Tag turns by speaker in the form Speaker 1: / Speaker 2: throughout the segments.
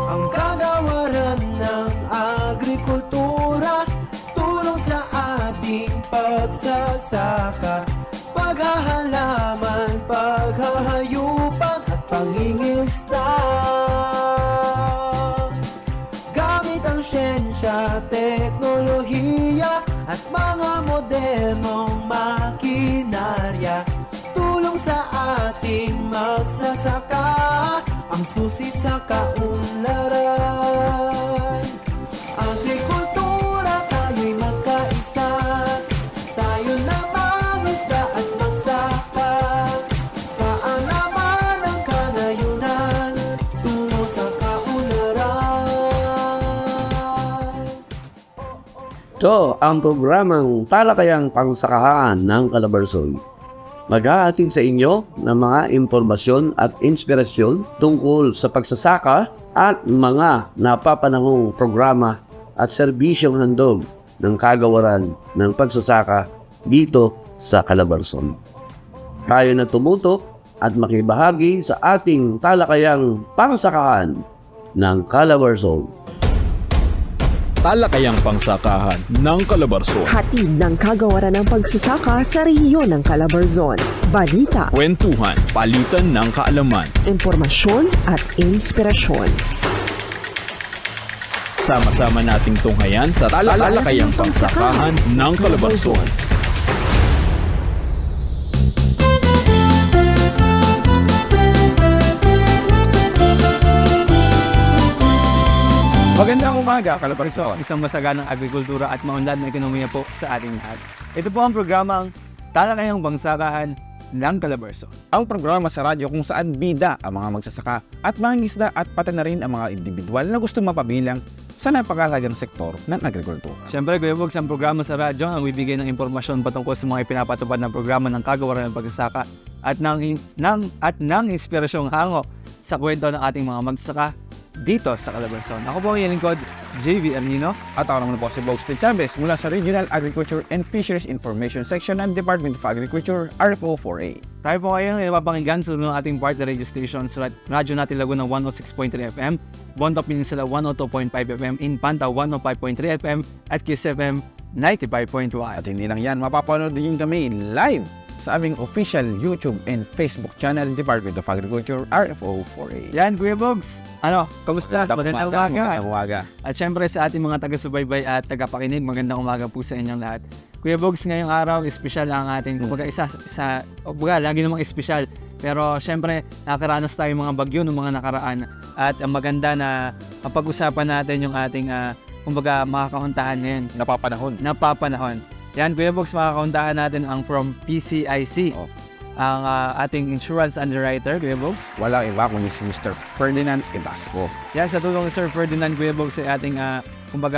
Speaker 1: Ang kagawaran ng agrikultura, tulong sa ating pagsasaka, paghahalaman, paghahayupan at pangingisda. Gamit ang siyensya, teknolohiya at mga modernong makinarya, tulong sa ating magsasaka, ang susi sa kaunlaran. Agrikultura, tayo'y magkaisa, tayo na mangisda at magsaka, kaalaman ang kanayunan, tungo sa kaunlaran.
Speaker 2: Ito ang programang Talakayang Pangsakahan ng Calabarzon. Maghahatid sa inyo ng mga impormasyon at inspirasyon tungkol sa pagsasaka at mga napapanahong programa at serbisyong handog ng kagawaran ng pagsasaka dito sa Calabarzon. Tayo na tumutok at makibahagi sa ating talakayang pangsakahan ng Calabarzon.
Speaker 3: Talakayang Pangsakahan ng Calabarzon.
Speaker 4: Hatid ng kagawaran ng pagsasaka sa rehiyon ng Calabarzon. Balita,
Speaker 3: Kwentuhan, palitan ng kaalaman.
Speaker 4: impormasyon at inspirasyon.
Speaker 3: Sama-sama nating tunghayan sa Talakayang Pangsakahan ng Calabarzon.
Speaker 5: Magandang umaga, Calabarzon.
Speaker 6: Isang masaganang agrikultura at maunlad na ekonomiya po sa ating lahat. Ito po ang programang Talakayang Pangsakahan ng Calabarzon.
Speaker 5: Ang programa sa radyo kung saan bida ang mga magsasaka at mangingisda at pati na rin ang mga individual na gustong mapabilang sa napakahalagang sektor ng agrikultura.
Speaker 6: Siyempre, Kuya Bugs, ang programa sa radyo ang bibigay ng impormasyon patungkol sa mga ipinapatupad ng programa ng kagawaran ng pagsasaka at ng inspirasyong hango sa kwento ng ating mga magsasaka dito sa Calabarzon. Ako po ang inyong lingkod, JV Arnino.
Speaker 5: At ako naman po si Bogston Chavez mula sa Regional Agriculture and Fisheries Information Section ng Department of Agriculture, RFO 4A.
Speaker 6: Tayo po ngayon ay napapakinggan sa ng ating partner radio stations, Radyo Natin Laguna 106.3 FM, Bonto Peninsula 102.5 FM, Infanta 105.3 FM, at Kiss FM 95.1.
Speaker 5: At hindi lang yan, mapapanood din kami live sa aming official YouTube and Facebook channel, Department of Agriculture, RFO 4A.
Speaker 6: Yan, Kuya Bugs. Kamusta? Magandang umaga.
Speaker 5: Magandang umaga.
Speaker 6: At syempre sa ating mga taga-subaybay at taga-pakinig, magandang umaga po sa inyong lahat. Kuya Bugs, ngayong araw, espesyal ang ating, lagi namang espesyal. Pero syempre, nakaranas tayo mga bagyo ng mga nakaraan. At ang maganda na mapag-usapan natin yung ating, makakahuntahan ngayon. Napapanahon. Yan, Kuya Bugs, makakauntahan natin ang from PCIC. Ang ating insurance underwriter, Kuya Bugs.
Speaker 5: Walang iba kundi si Mr. Ferdinand Ibasco.
Speaker 6: Yan, sa tulong ni Sir Ferdinand, Kuya Bugs, ay ating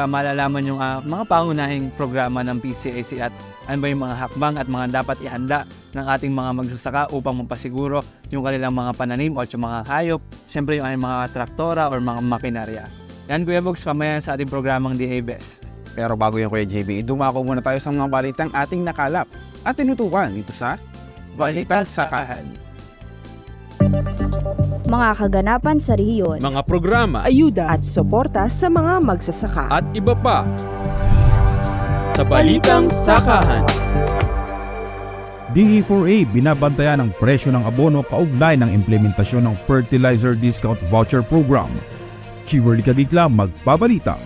Speaker 6: malalaman yung mga pangunahing programa ng PCIC at ano ba yung mga hakbang at mga dapat ihanda ng ating mga magsasaka upang mapasiguro yung kanilang mga pananim o yung mga hayop, siyempre yung mga traktora o mga makinarya. Yan, Kuya Bugs, pamaya sa ating programang DA Best.
Speaker 5: Pero bago yan, Kuya JB, dumako muna tayo sa mga balitang ating nakalap at tinutukan dito sa Balitang Sakahan.
Speaker 7: Mga kaganapan sa rehiyon,
Speaker 3: Mga programa
Speaker 4: Ayuda at suporta sa mga magsasaka.
Speaker 3: at iba pa sa Balitang Sakahan.
Speaker 8: DE4A binabantayan ang presyo ng abono kaugnay ng implementasyon ng Fertilizer Discount Voucher Program. Chiverly Kagitla magbabalita.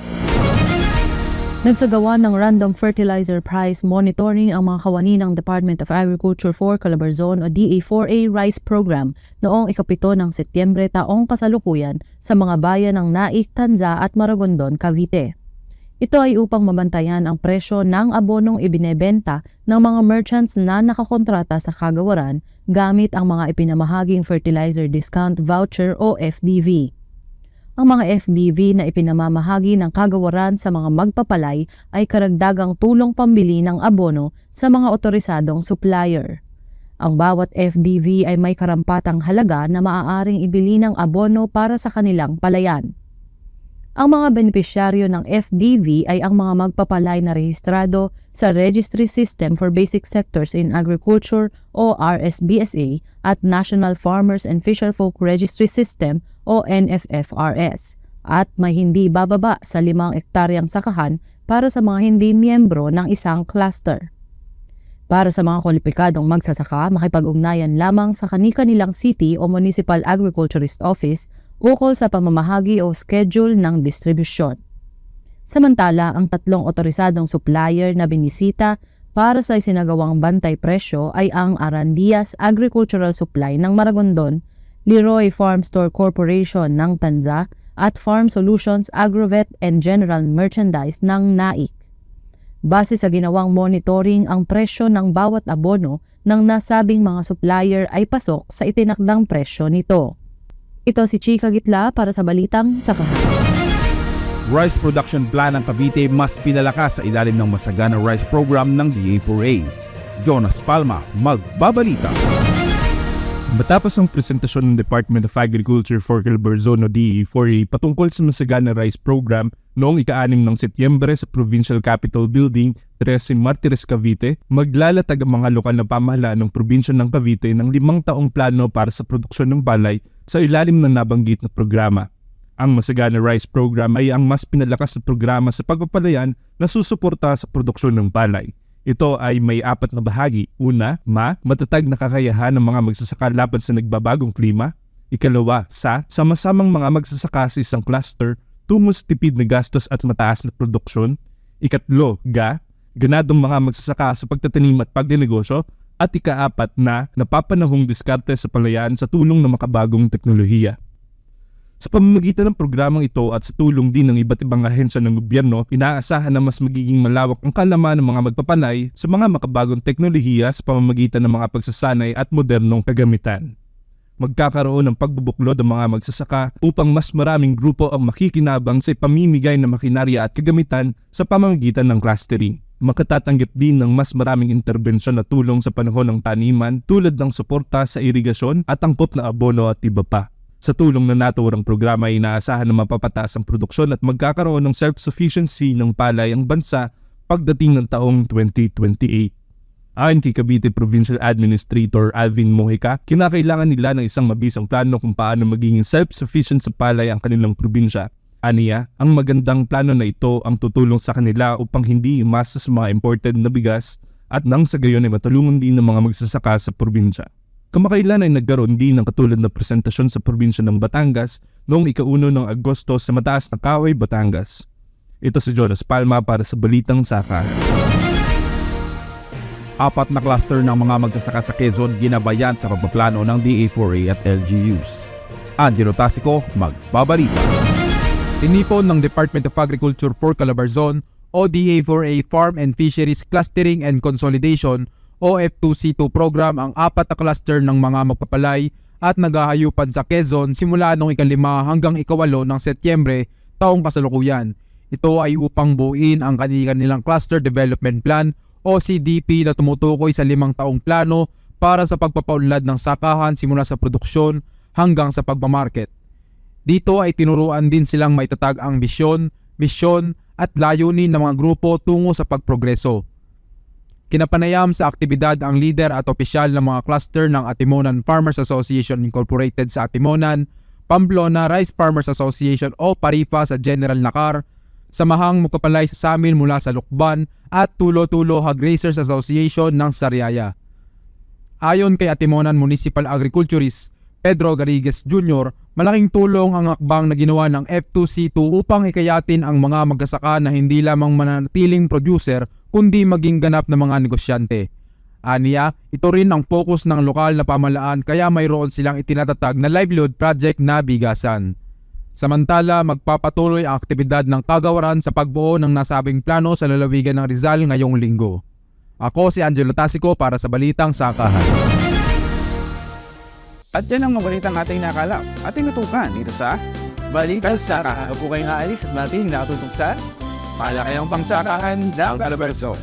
Speaker 9: Nagsagawa ng random fertilizer price monitoring ang mga kawani ng Department of Agriculture for Calabarzon o DA4A Rice Program noong 7 ng Setyembre taong kasalukuyan sa mga bayan ng Naik, Tanza at Maragondon, Cavite. Ito ay upang mabantayan ang presyo ng abonong ibinebenta ng mga merchants na nakakontrata sa kagawaran gamit ang mga ipinamahaging Fertilizer Discount Voucher o FDV. Ang mga FDV na ipinamamahagi ng kagawaran sa mga magpapalay ay karagdagang tulong pambili ng abono sa mga otorisadong supplier. Ang bawat FDV ay may karampatang halaga na maaaring ibili ng abono para sa kanilang palayan. Ang mga benepisyaryo ng FDV ay ang mga magpapalay na rehistrado sa Registry System for Basic Sectors in Agriculture o RSBSA at National Farmers and Fisherfolk Registry System o NFFRS at may hindi bababa sa 5 ektaryang sakahan para sa mga hindi miyembro ng isang cluster. Para sa mga kwalipikadong magsasaka, makipag-ugnayan lamang sa kani-kanilang city o municipal agriculturist office ukol sa pamamahagi o schedule ng distribusyon. Samantala, ang 3 otorisadong supplier na binisita para sa isinagawang bantay presyo ay ang Arandias Agricultural Supply ng Maragondon, Leroy Farm Store Corporation ng Tanza at Farm Solutions Agrovet and General Merchandise ng NAIC. Base sa ginawang monitoring, ang presyo ng bawat abono ng nasabing mga supplier ay pasok sa itinakdang presyo nito. Ito si Chika Gitla para sa Balitang Sakahan.
Speaker 8: Rice Production Plan ng Cavite mas pinalakas sa ilalim ng Masagana Rice Program ng DA4A. Jonas Palma, magbabalita.
Speaker 10: Matapos ang presentasyon ng Department of Agriculture for Calabarzon o DA4A patungkol sa Masagana Rice Program noong ika-6 ng Setyembre sa Provincial Capitol Building, 13 Martires, Cavite, maglalatag ang mga lokal na pamahalaan ng probinsya ng Cavite ng 5 taong plano para sa produksyon ng palay sa ilalim ng nabanggit na programa. Ang Masagana Rice Program ay ang mas pinalakas na programa sa pagpapalayan na susuporta sa produksyon ng palay. Ito ay may 4 na bahagi. Una, matatag na kakayahan ng mga magsasaka laban sa nagbabagong klima. Ikalawa, sama-samang mga magsasaka sa isang cluster tungo sa tipid na gastos at mataas na produksyon. Ikatlo, ganadong mga magsasaka sa pagtatanim at pagdinegosyo. At ika-4 na napapanahong diskarte sa palayan sa tulong ng makabagong teknolohiya. Sa pamamagitan ng programang ito at sa tulong din ng iba't ibang ahensya ng gobyerno, inaasahan na mas magiging malawak ang kalaman ng mga magpapanay sa mga makabagong teknolohiya sa pamamagitan ng mga pagsasanay at modernong kagamitan. Magkakaroon ng pagbubuklod ang mga magsasaka upang mas maraming grupo ang makikinabang sa ipamimigay ng makinarya at kagamitan sa pamamagitan ng clustering. Makatatanggap din ng mas maraming interbensyon na tulong sa panahon ng taniman tulad ng suporta sa irigasyon at angkop na abono at iba pa. Sa tulong ng naturang programa ay inaasahan na mapapataas ang produksyon at magkakaroon ng self-sufficiency ng palay ang bansa pagdating ng taong 2028. Ayon kay Cavite Provincial Administrator Alvin Mojica, kinakailangan nila ng isang mabisang plano kung paano magiging self-sufficient sa palay ang kanilang probinsya. Aniya, ang magandang plano na ito ang tutulong sa kanila upang hindi umasa sa mga imported na bigas at nang sa gayon ay matulungan din ng mga magsasaka sa probinsya. Kamakailan ay nagkaroon din ng katulad na presentasyon sa probinsya ng Batangas noong ika-1 ng Agosto sa Mataas na Kaway, Batangas. Ito si Jonas Palma para sa Balitang Saka.
Speaker 8: 4 na cluster ng mga magsasaka sa Quezon ginabayan sa pagpaplano ng DA4A at LGUs. Angelo Tasico, magbabalita. Tinipon ng Department of Agriculture for Calabarzon o DA4A Farm and Fisheries Clustering and Consolidation o F2C2 program ang 4 na cluster ng mga magpapalay at naghahayupan sa Quezon simula noong ika-5 hanggang ika-8 ng Setyembre taong kasalukuyan. Ito ay upang buuin ang kanilang Cluster Development Plan o CDP na tumutukoy sa 5 taong plano para sa pagpapaunlad ng sakahan simula sa produksyon hanggang sa pagmamarket. Dito ay tinuruan din silang maitatag ang misyon at layunin ng mga grupo tungo sa pagprogreso. Kinapanayam sa aktibidad ang lider at opisyal ng mga cluster ng Atimonan Farmers Association Incorporated sa Atimonan, Pamplona Rice Farmers Association o Parifa sa General Nakar, Samahang Magpapalay sa Samil mula sa Lukban at Tulo-Tulo Hog Raisers Association ng Sariaya. Ayon kay Atimonan Municipal Agriculturist Pedro Garrigues Jr., malaking tulong ang hakbang na ginawa ng F2C2 upang hikayatin ang mga magsasaka na hindi lamang mananatiling producer kundi maging ganap na mga negosyante. Aniya, ito rin ang focus ng lokal na pamahalaan kaya mayroon silang itinatatag na livelihood project na bigasan. Samantala, magpapatuloy ang aktibidad ng kagawaran sa pagbuo ng nasabing plano sa lalawigan ng Rizal ngayong linggo. Ako si Angelo Tasico para sa Balitang Sakahan.
Speaker 5: At yan ang mabalitang ating nakalap, ating natukan dito sa Balitang Saka.
Speaker 6: Huwag po kayong aalis at natin nakatutong sa Malakayang Pangsakahan ng Calabarzon.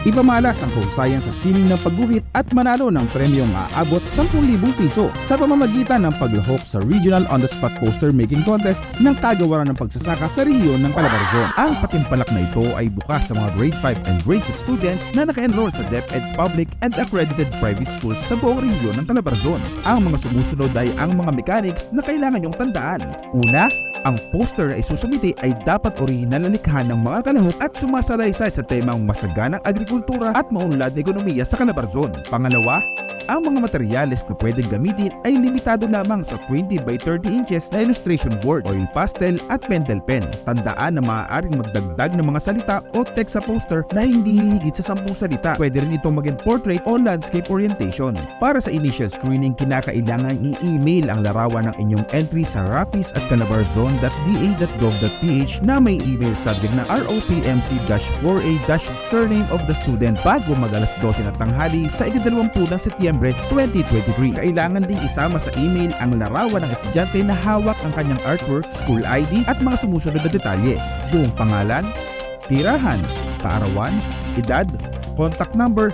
Speaker 8: Ipamalas ang kahusayan sa sining ng pagguhit at manalo ng premyong aabot 10,000 piso sa pamamagitan ng paglahok sa Regional On-the-Spot Poster Making Contest ng kagawaran ng pagsasaka sa rehiyon ng Calabarzon. Ang patimpalak na ito ay bukas sa mga grade 5 and grade 6 students na naka-enroll sa DepEd Public and Accredited Private Schools sa buong rehiyon ng Calabarzon. Ang mga sumusunod ay ang mga mechanics na kailangan niyong tandaan. Una, ang poster na isusumite ay dapat orihinal na likha ng mga kalahok at sumasalaysay sa temang masaganang agrikultura at maunlad na ekonomiya sa Calabarzon. Pangalawa, ang mga materyales na pwedeng gamitin ay limitado lamang sa 20 by 30 inches na illustration board, oil pastel at pentel pen. Tandaan na maaaring magdagdag ng mga salita o text sa poster na hindi hihigit sa 10 salita. Pwede rin itong maging portrait o landscape orientation. Para sa initial screening, kinakailangan i-email ang larawan ng inyong entry sa rapis@calabarzon.da.gov.ph na may email subject na ROPMC-4A-surname of the student bago mag-alas 12 na tanghali sa ika-20 ng Setyembre 2023. Kailangan ding isama sa email ang larawan ng estudyante na hawak ang kanyang artwork, school ID at mga sumusunod na detalye. Buong pangalan, tirahan, kaarawan, edad, contact number,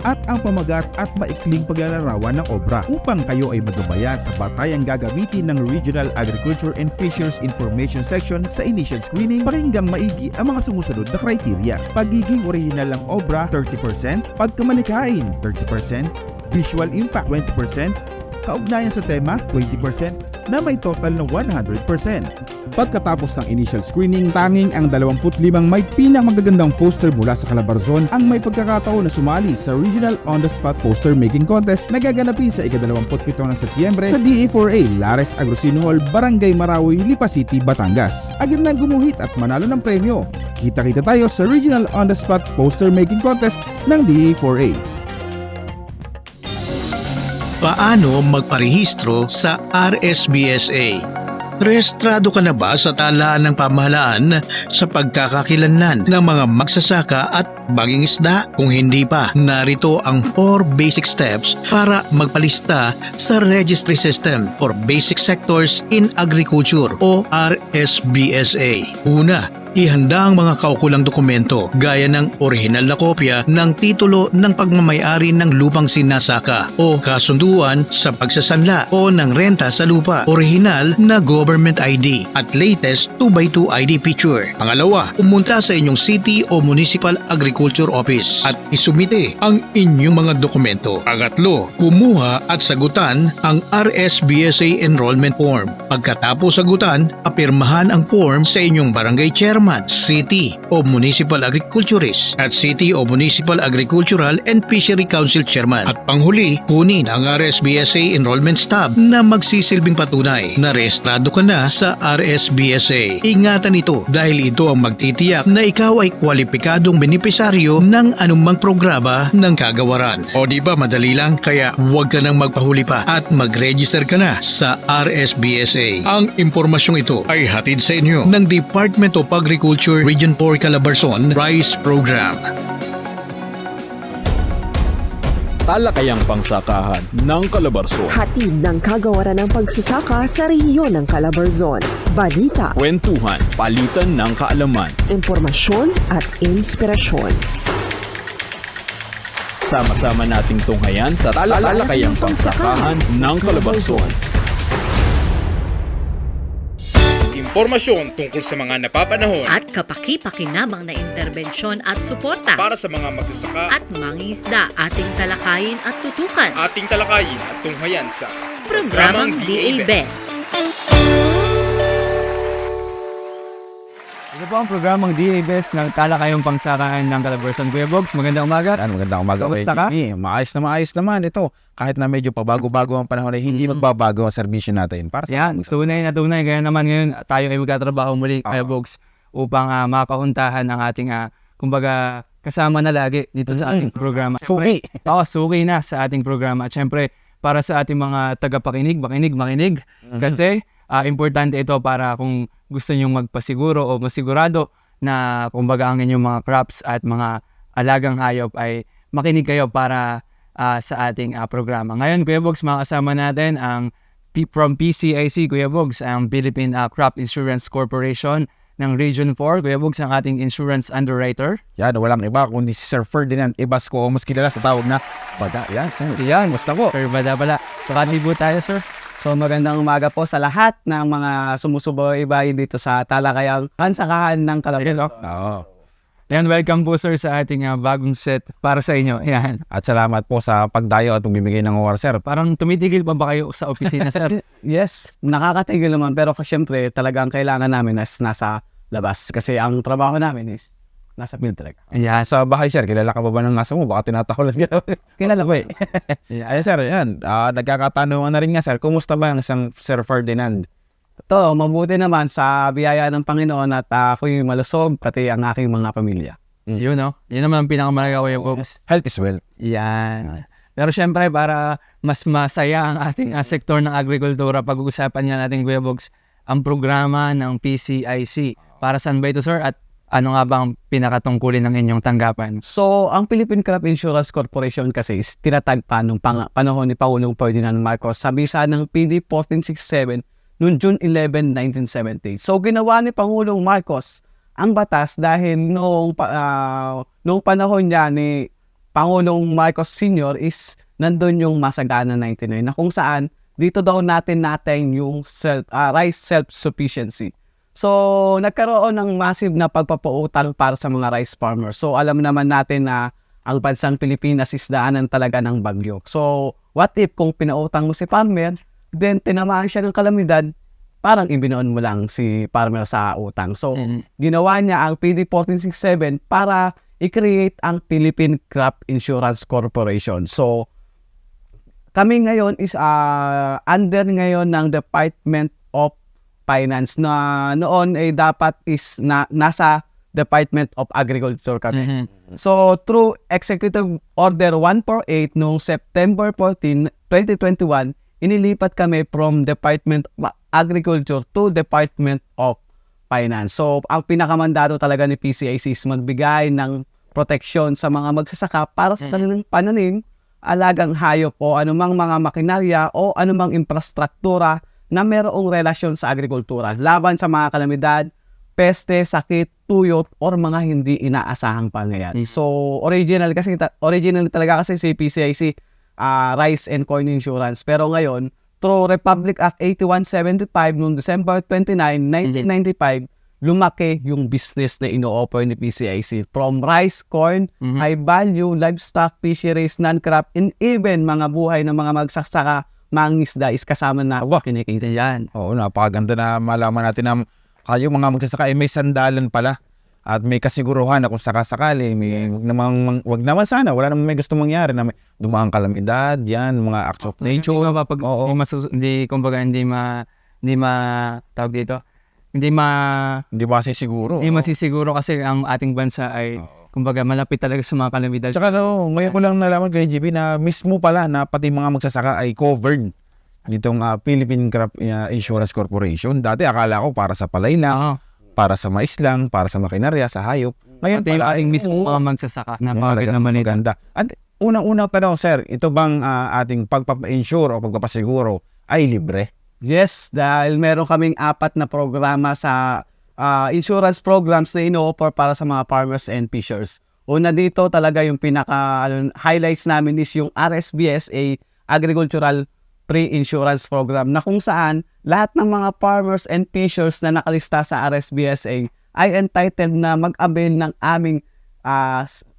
Speaker 8: at ang pamagat at maikling paglalarawan ng obra upang kayo ay magabayan sa batayang gagamitin ng Regional Agriculture and Fisheries Information Section sa initial screening. Pakinggang maigi ang mga sumusunod na criteria: pagiging orihinal ng obra 30%, pagkamalikain 30%, visual impact 20%, kaugnayan sa tema 20%, na may total na 100%. Pagkatapos ng initial screening, tanging ang 25 may pinakamagagandang poster mula sa Calabarzon ang may pagkakataon na sumali sa Regional On-the-Spot Poster Making Contest na gaganapin sa ika-27 ng Setyembre sa DA4A Lares Agrosino Hall, Barangay Marawi, Lipa City, Batangas. Agad na gumuhit at manalo ng premyo. Kita-kita tayo sa Regional On-the-Spot Poster Making Contest ng DA4A.
Speaker 11: Paano magparehistro sa RSBSA? Rehistrado ka na ba sa talaan ng pamahalaan sa pagkakakilanlan ng mga magsasaka at mangingisda? Kung hindi pa, narito ang 4 basic steps para magpalista sa Registry System for Basic Sectors in Agriculture o RSBSA. Una, ihanda ang mga kaukulang dokumento gaya ng orihinal na kopya ng titulo ng pagmamayari ng lupang sinasaka o kasunduan sa pagsasanla o ng renta sa lupa, orihinal na government ID at latest 2x2 ID picture. Pangalawa, pumunta sa inyong city o municipal agriculture office at isumite ang inyong mga dokumento. Pangatlo, kumuha at sagutan ang RSBSA enrollment form. Pagkatapos sagutan, apirmahan ang form sa inyong barangay chairman, city o municipal agriculturist at city o municipal agricultural and fishery council chairman. At panghuli, kunin ang RSBSA enrollment stub na magsisilbing patunay na rehistrado ka na sa RSBSA. Ingatan ito dahil ito ang magtitiyak na ikaw ay kwalipikadong benepisaryo ng anumang programa ng kagawaran. O di ba madali lang? Kaya huwag ka nang magpahuli pa at mag-register ka na sa RSBSA. Ang impormasyong ito ay hatid sa inyo ng Department of Agriculture Region 4 Calabarzon Rice Program.
Speaker 3: Talakayang pangsakahan ng Calabarzon.
Speaker 4: Hatid ng kagawaran ng pagsasaka sa rehiyon ng Calabarzon. Balita,
Speaker 3: Kwentuhan, palitan ng kaalaman.
Speaker 4: impormasyon at inspirasyon.
Speaker 3: Sama-sama nating tunghayan sa talakayang pangsakahan ng Calabarzon.
Speaker 12: Impormasyon tungkol sa mga napapanahon
Speaker 13: at kapaki-pakinabang na interbensyon at suporta
Speaker 12: para sa mga magsasaka
Speaker 13: at mangingisda. Ating talakayin at tutukan.
Speaker 12: Ating talakayin at tunghayan sa
Speaker 13: Programang DA Best.
Speaker 6: Ito po ang programang DA Best ng talakayang pangsakahan ng Calabarzon. Kuya Bogs, magandang umaga.
Speaker 5: Magandang umaga.
Speaker 6: Kamusta ka?
Speaker 5: Maayos naman ito. Kahit na medyo pabago-bago ang panahon ay hindi magbabago ang serbisyo natin. Para sa
Speaker 6: Yan, tunay na tunay. Kaya naman ngayon tayo ay magkatrabaho muli, Kuya Bogs, upang makahuntahan ang ating kumbaga kasama na lagi dito sa ating programa.
Speaker 5: Suki.
Speaker 6: Suki na sa ating programa. At syempre, para sa ating mga tagapakinig, makinig. Kasi importante ito para kung gusto nyong magpasiguro o masigurado na kumbaga ang inyong mga crops at mga alagang hayop ay makinig kayo para sa ating programa. Ngayon, Kuya Bogs, makasama natin ang from PCIC, Kuya Bogs, ang Philippine Crop Insurance Corporation. ng Region 4. Kuya Bugs, ang ating insurance underwriter.
Speaker 5: Yan, walang iba kundi si Sir Ferdinand Ibasco, mas kilala sa tawag na Bada. Yan, sir. Yan, basta po.
Speaker 6: Sir Bada pala. So, katibo tayo, sir.
Speaker 14: So magandang umaga po sa lahat ng mga sumusubaybay dito sa talakayang pansakahan ng Calabarzon.
Speaker 5: Oo.
Speaker 6: Yan, welcome po sir sa ating bagong set para sa inyo. Yan.
Speaker 5: At salamat po sa pagdayo at pagbibigay ng oras, sir.
Speaker 6: Parang tumitigil pa ba kayo sa opisina, sir?
Speaker 14: Yes, nakakatigil naman pero syempre talagang kailangan namin is nasa labas kasi ang trabaho namin is nasa field talaga.
Speaker 6: Yan.
Speaker 5: Sa bahay, sir, kilala ka ba ng asa mo? Baka tinatawalan ka.
Speaker 14: Kilala ko eh.
Speaker 5: Ayan, sir, yan. Nagkakatanungan na rin nga, sir. Kumusta ba ang isang Sir Ferdinand?
Speaker 14: Ito, mabuti naman sa biyaya ng Panginoon at ako'y malusog pati ang aking mga pamilya.
Speaker 6: Yun, no? Yun naman ang pinakamalaga, Kuya Bugs.
Speaker 5: Health is wealth.
Speaker 6: Yan. Pero syempre, para mas masaya ang ating sektor ng agrikultura, pag-uusapan niya natin, Kuya Bugs, ang programa ng PCIC. Para saan ba ito, sir? At ano nga ba ang pinakatungkulin ng inyong tanggapan?
Speaker 14: So, ang Philippine Crop Insurance Corporation kasi is tinatag pa nung panahon ni Pangulong Ferdinand Marcos sa bisa ng PD 1467 noong June 11, 1970. So, ginawa ni Pangulong Marcos ang batas dahil noong panahon niya ni Pangulong Marcos Sr. is nandun yung Masagana 99 na kung saan dito daw natin yung rice self-sufficiency. So, nagkaroon ng massive na pagpapautang para sa mga rice farmers. So, alam naman natin na ang bansang Pilipinas is daanan talaga ng bagyo. So, what if kung pinautang mo si farmer, then tinamaan siya ng kalamidad, parang ibinoon mo lang si farmer sa utang. So, ginawa niya ang PD 1467 para i-create ang Philippine Crop Insurance Corporation. So, kami ngayon is under ngayon ng Department of Finance na noon ay dapat is nasa Department of Agriculture kami. So, through Executive Order 148 noong September 14, 2021, inilipat kami from Department of Agriculture to Department of Finance. So, ang pinakamandado talaga ni PCIC is magbigay ng proteksyon sa mga magsasaka para sa kanilang pananim, alagang hayop o anumang mga makinarya o anumang infrastruktura na mayroong relasyon sa agrikultura laban sa mga kalamidad, peste, sakit, tuyot, or mga hindi inaasahang pangyayari. So, original talaga kasi si PCIC Rice and Corn Insurance. Pero ngayon, through Republic Act 8175 noong December 29, 1995, lumaki yung business na ino-offer ni PCIC. From rice, corn, high value, livestock, fisheries, non-crop, and even mga buhay ng mga magsasaka, mangisda is kasama na kinikita yan.
Speaker 5: Oo, napakaganda na malaman natin na kayo mga magsasaka may sandalan pala at may kasiguruhan na kung sakasakali may wag naman sana, wala naman may gusto mangyari na may dumaang kalamidad, yan, mga acts of nature. Hindi
Speaker 6: masisiguro kasi ang ating bansa ay kumbaga malapit talaga sa mga kalamidad.
Speaker 5: Tsaka ngayon ko lang nalaman kay GB na mismo pala na pati mga magsasaka ay covered nitong Philippine Crop Insurance Corporation. Dati akala ko para sa palay lang, para sa mais lang, para sa makinarya, sa hayop. Ngayon pala ay
Speaker 6: mismo mga magsasaka. Napakaganda naman ito.
Speaker 5: Maganda. At unang-unang tanong, sir, ito bang ating pagpapa-insure o pagpapasiguro ay libre?
Speaker 14: Yes, dahil meron kaming 4 na programa sa insurance programs na ino-offer para sa mga farmers and fishers. Una dito talaga yung highlights namin is yung RSBSA Agricultural Pre-Insurance Program na kung saan lahat ng mga farmers and fishers na nakalista sa RSBSA ay entitled na mag-avail ng aming 6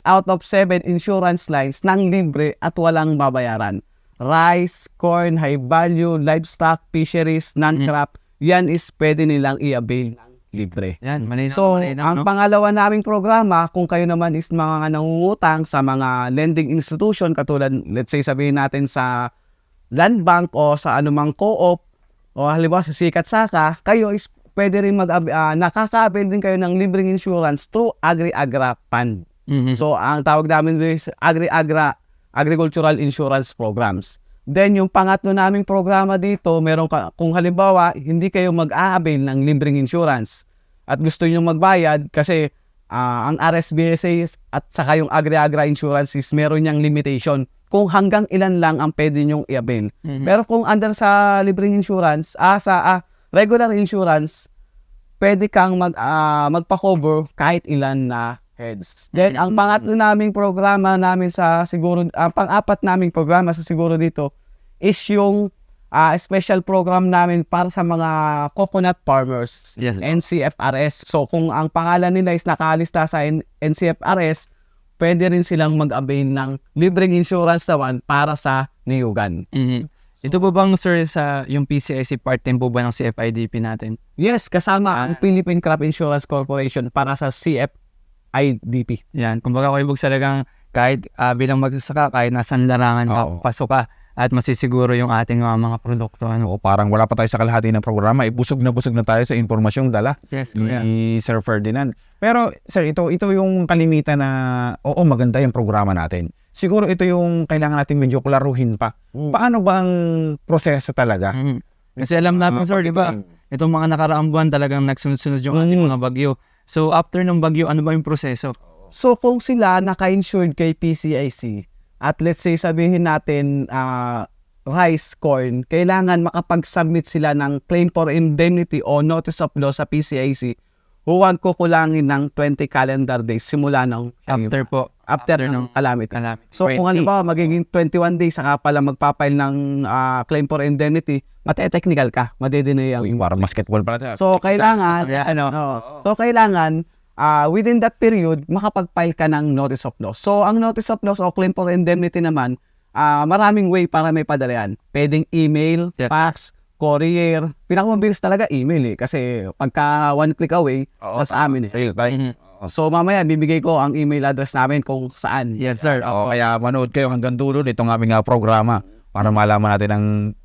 Speaker 14: out of 7 insurance lines ng libre at walang babayaran. Rice, corn, high value, livestock, fisheries, non-crop, yan is pwede nilang i-avail ng libre.
Speaker 6: Yan,
Speaker 14: ang pangalawa naming programa, kung kayo naman is mga nangungutang sa mga lending institution, katulad, let's say sabihin natin sa land bank o sa anumang co-op, o halimbawa sa Sikat Saka, kayo is pwede rin nakaka-avail din kayo ng libreng insurance through Agri-Agra Fund. So, ang tawag namin is Agri-Agra Agricultural Insurance Programs. Then, yung pangatlo naming programa dito, kung halimbawa, hindi kayo mag-a-avail ng libreng insurance at gusto nyo magbayad kasi ang RSBSA at saka yung Agri-Agra Insurance is meron niyang limitation kung hanggang ilan lang ang pwede nyong i-avail. Pero kung under sa libreng insurance, sa regular insurance, pwede kang magpa-cover kahit ilan na heads. Then, ang pangatlo naming programa namin sa siguro, pang-apat naming programa sa siguro dito is yung special program namin para sa mga coconut farmers,
Speaker 6: Yes.
Speaker 14: NCFRS. So, kung ang pangalan nila is nakalista sa NCFRS, pwede rin silang mag-avail ng libreng insurance naman para sa niyugan.
Speaker 6: Ito po bang, sir, sa yung PCIC part 10 po ba ng CFIDP natin?
Speaker 14: Yes, kasama ang Philippine Crop Insurance Corporation para sa CFIDP.
Speaker 6: Yan, kumbaga Kuya Bogs, talagang kahit bilang magsasaka, kahit nasan larangan ka, pasok ka, at masisiguro yung ating mga produkto.
Speaker 5: O parang wala pa tayo sa kalahati ng programa, busog na tayo sa impormasyong dala
Speaker 6: Yes,
Speaker 5: ni Sir Ferdinand. Pero sir, ito yung kalimitan na oo, maganda yung programa natin. Siguro ito yung kailangan natin medyo klaruhin pa. Paano ba ang proseso talaga?
Speaker 6: Kasi alam natin, sir, di ba? Itong mga nakaraang buwan talagang nagsunod-sunod yung ating mga bagyo. So after ng bagyo, ano ba yung proseso?
Speaker 14: So kung sila naka-insured kay PCIC, at let's say sabihin natin rice, corn, kailangan makapag-submit sila ng claim for indemnity o notice of loss sa PCIC, huwag kukulangin ng 20 calendar days simula ng after ng calamity. So kung ano ba, magiging 21 days saka pala magpapile ng claim for indemnity, mate-technical ka, madedeny ang
Speaker 5: Parang basketball pala.
Speaker 14: So kailangan within that period makapag-file ka ng notice of loss. So ang notice of loss o claim for indemnity naman, maraming way para may padala yan. Pwedeng email, fax, courier. Pinakamabilis talaga email kasi pagka one click away, sa amin So mamaya bibigay ko ang email address namin kung saan.
Speaker 6: Yes, sir.
Speaker 5: Kaya manood kayo hanggang dulo nitong aming programa para malaman natin ang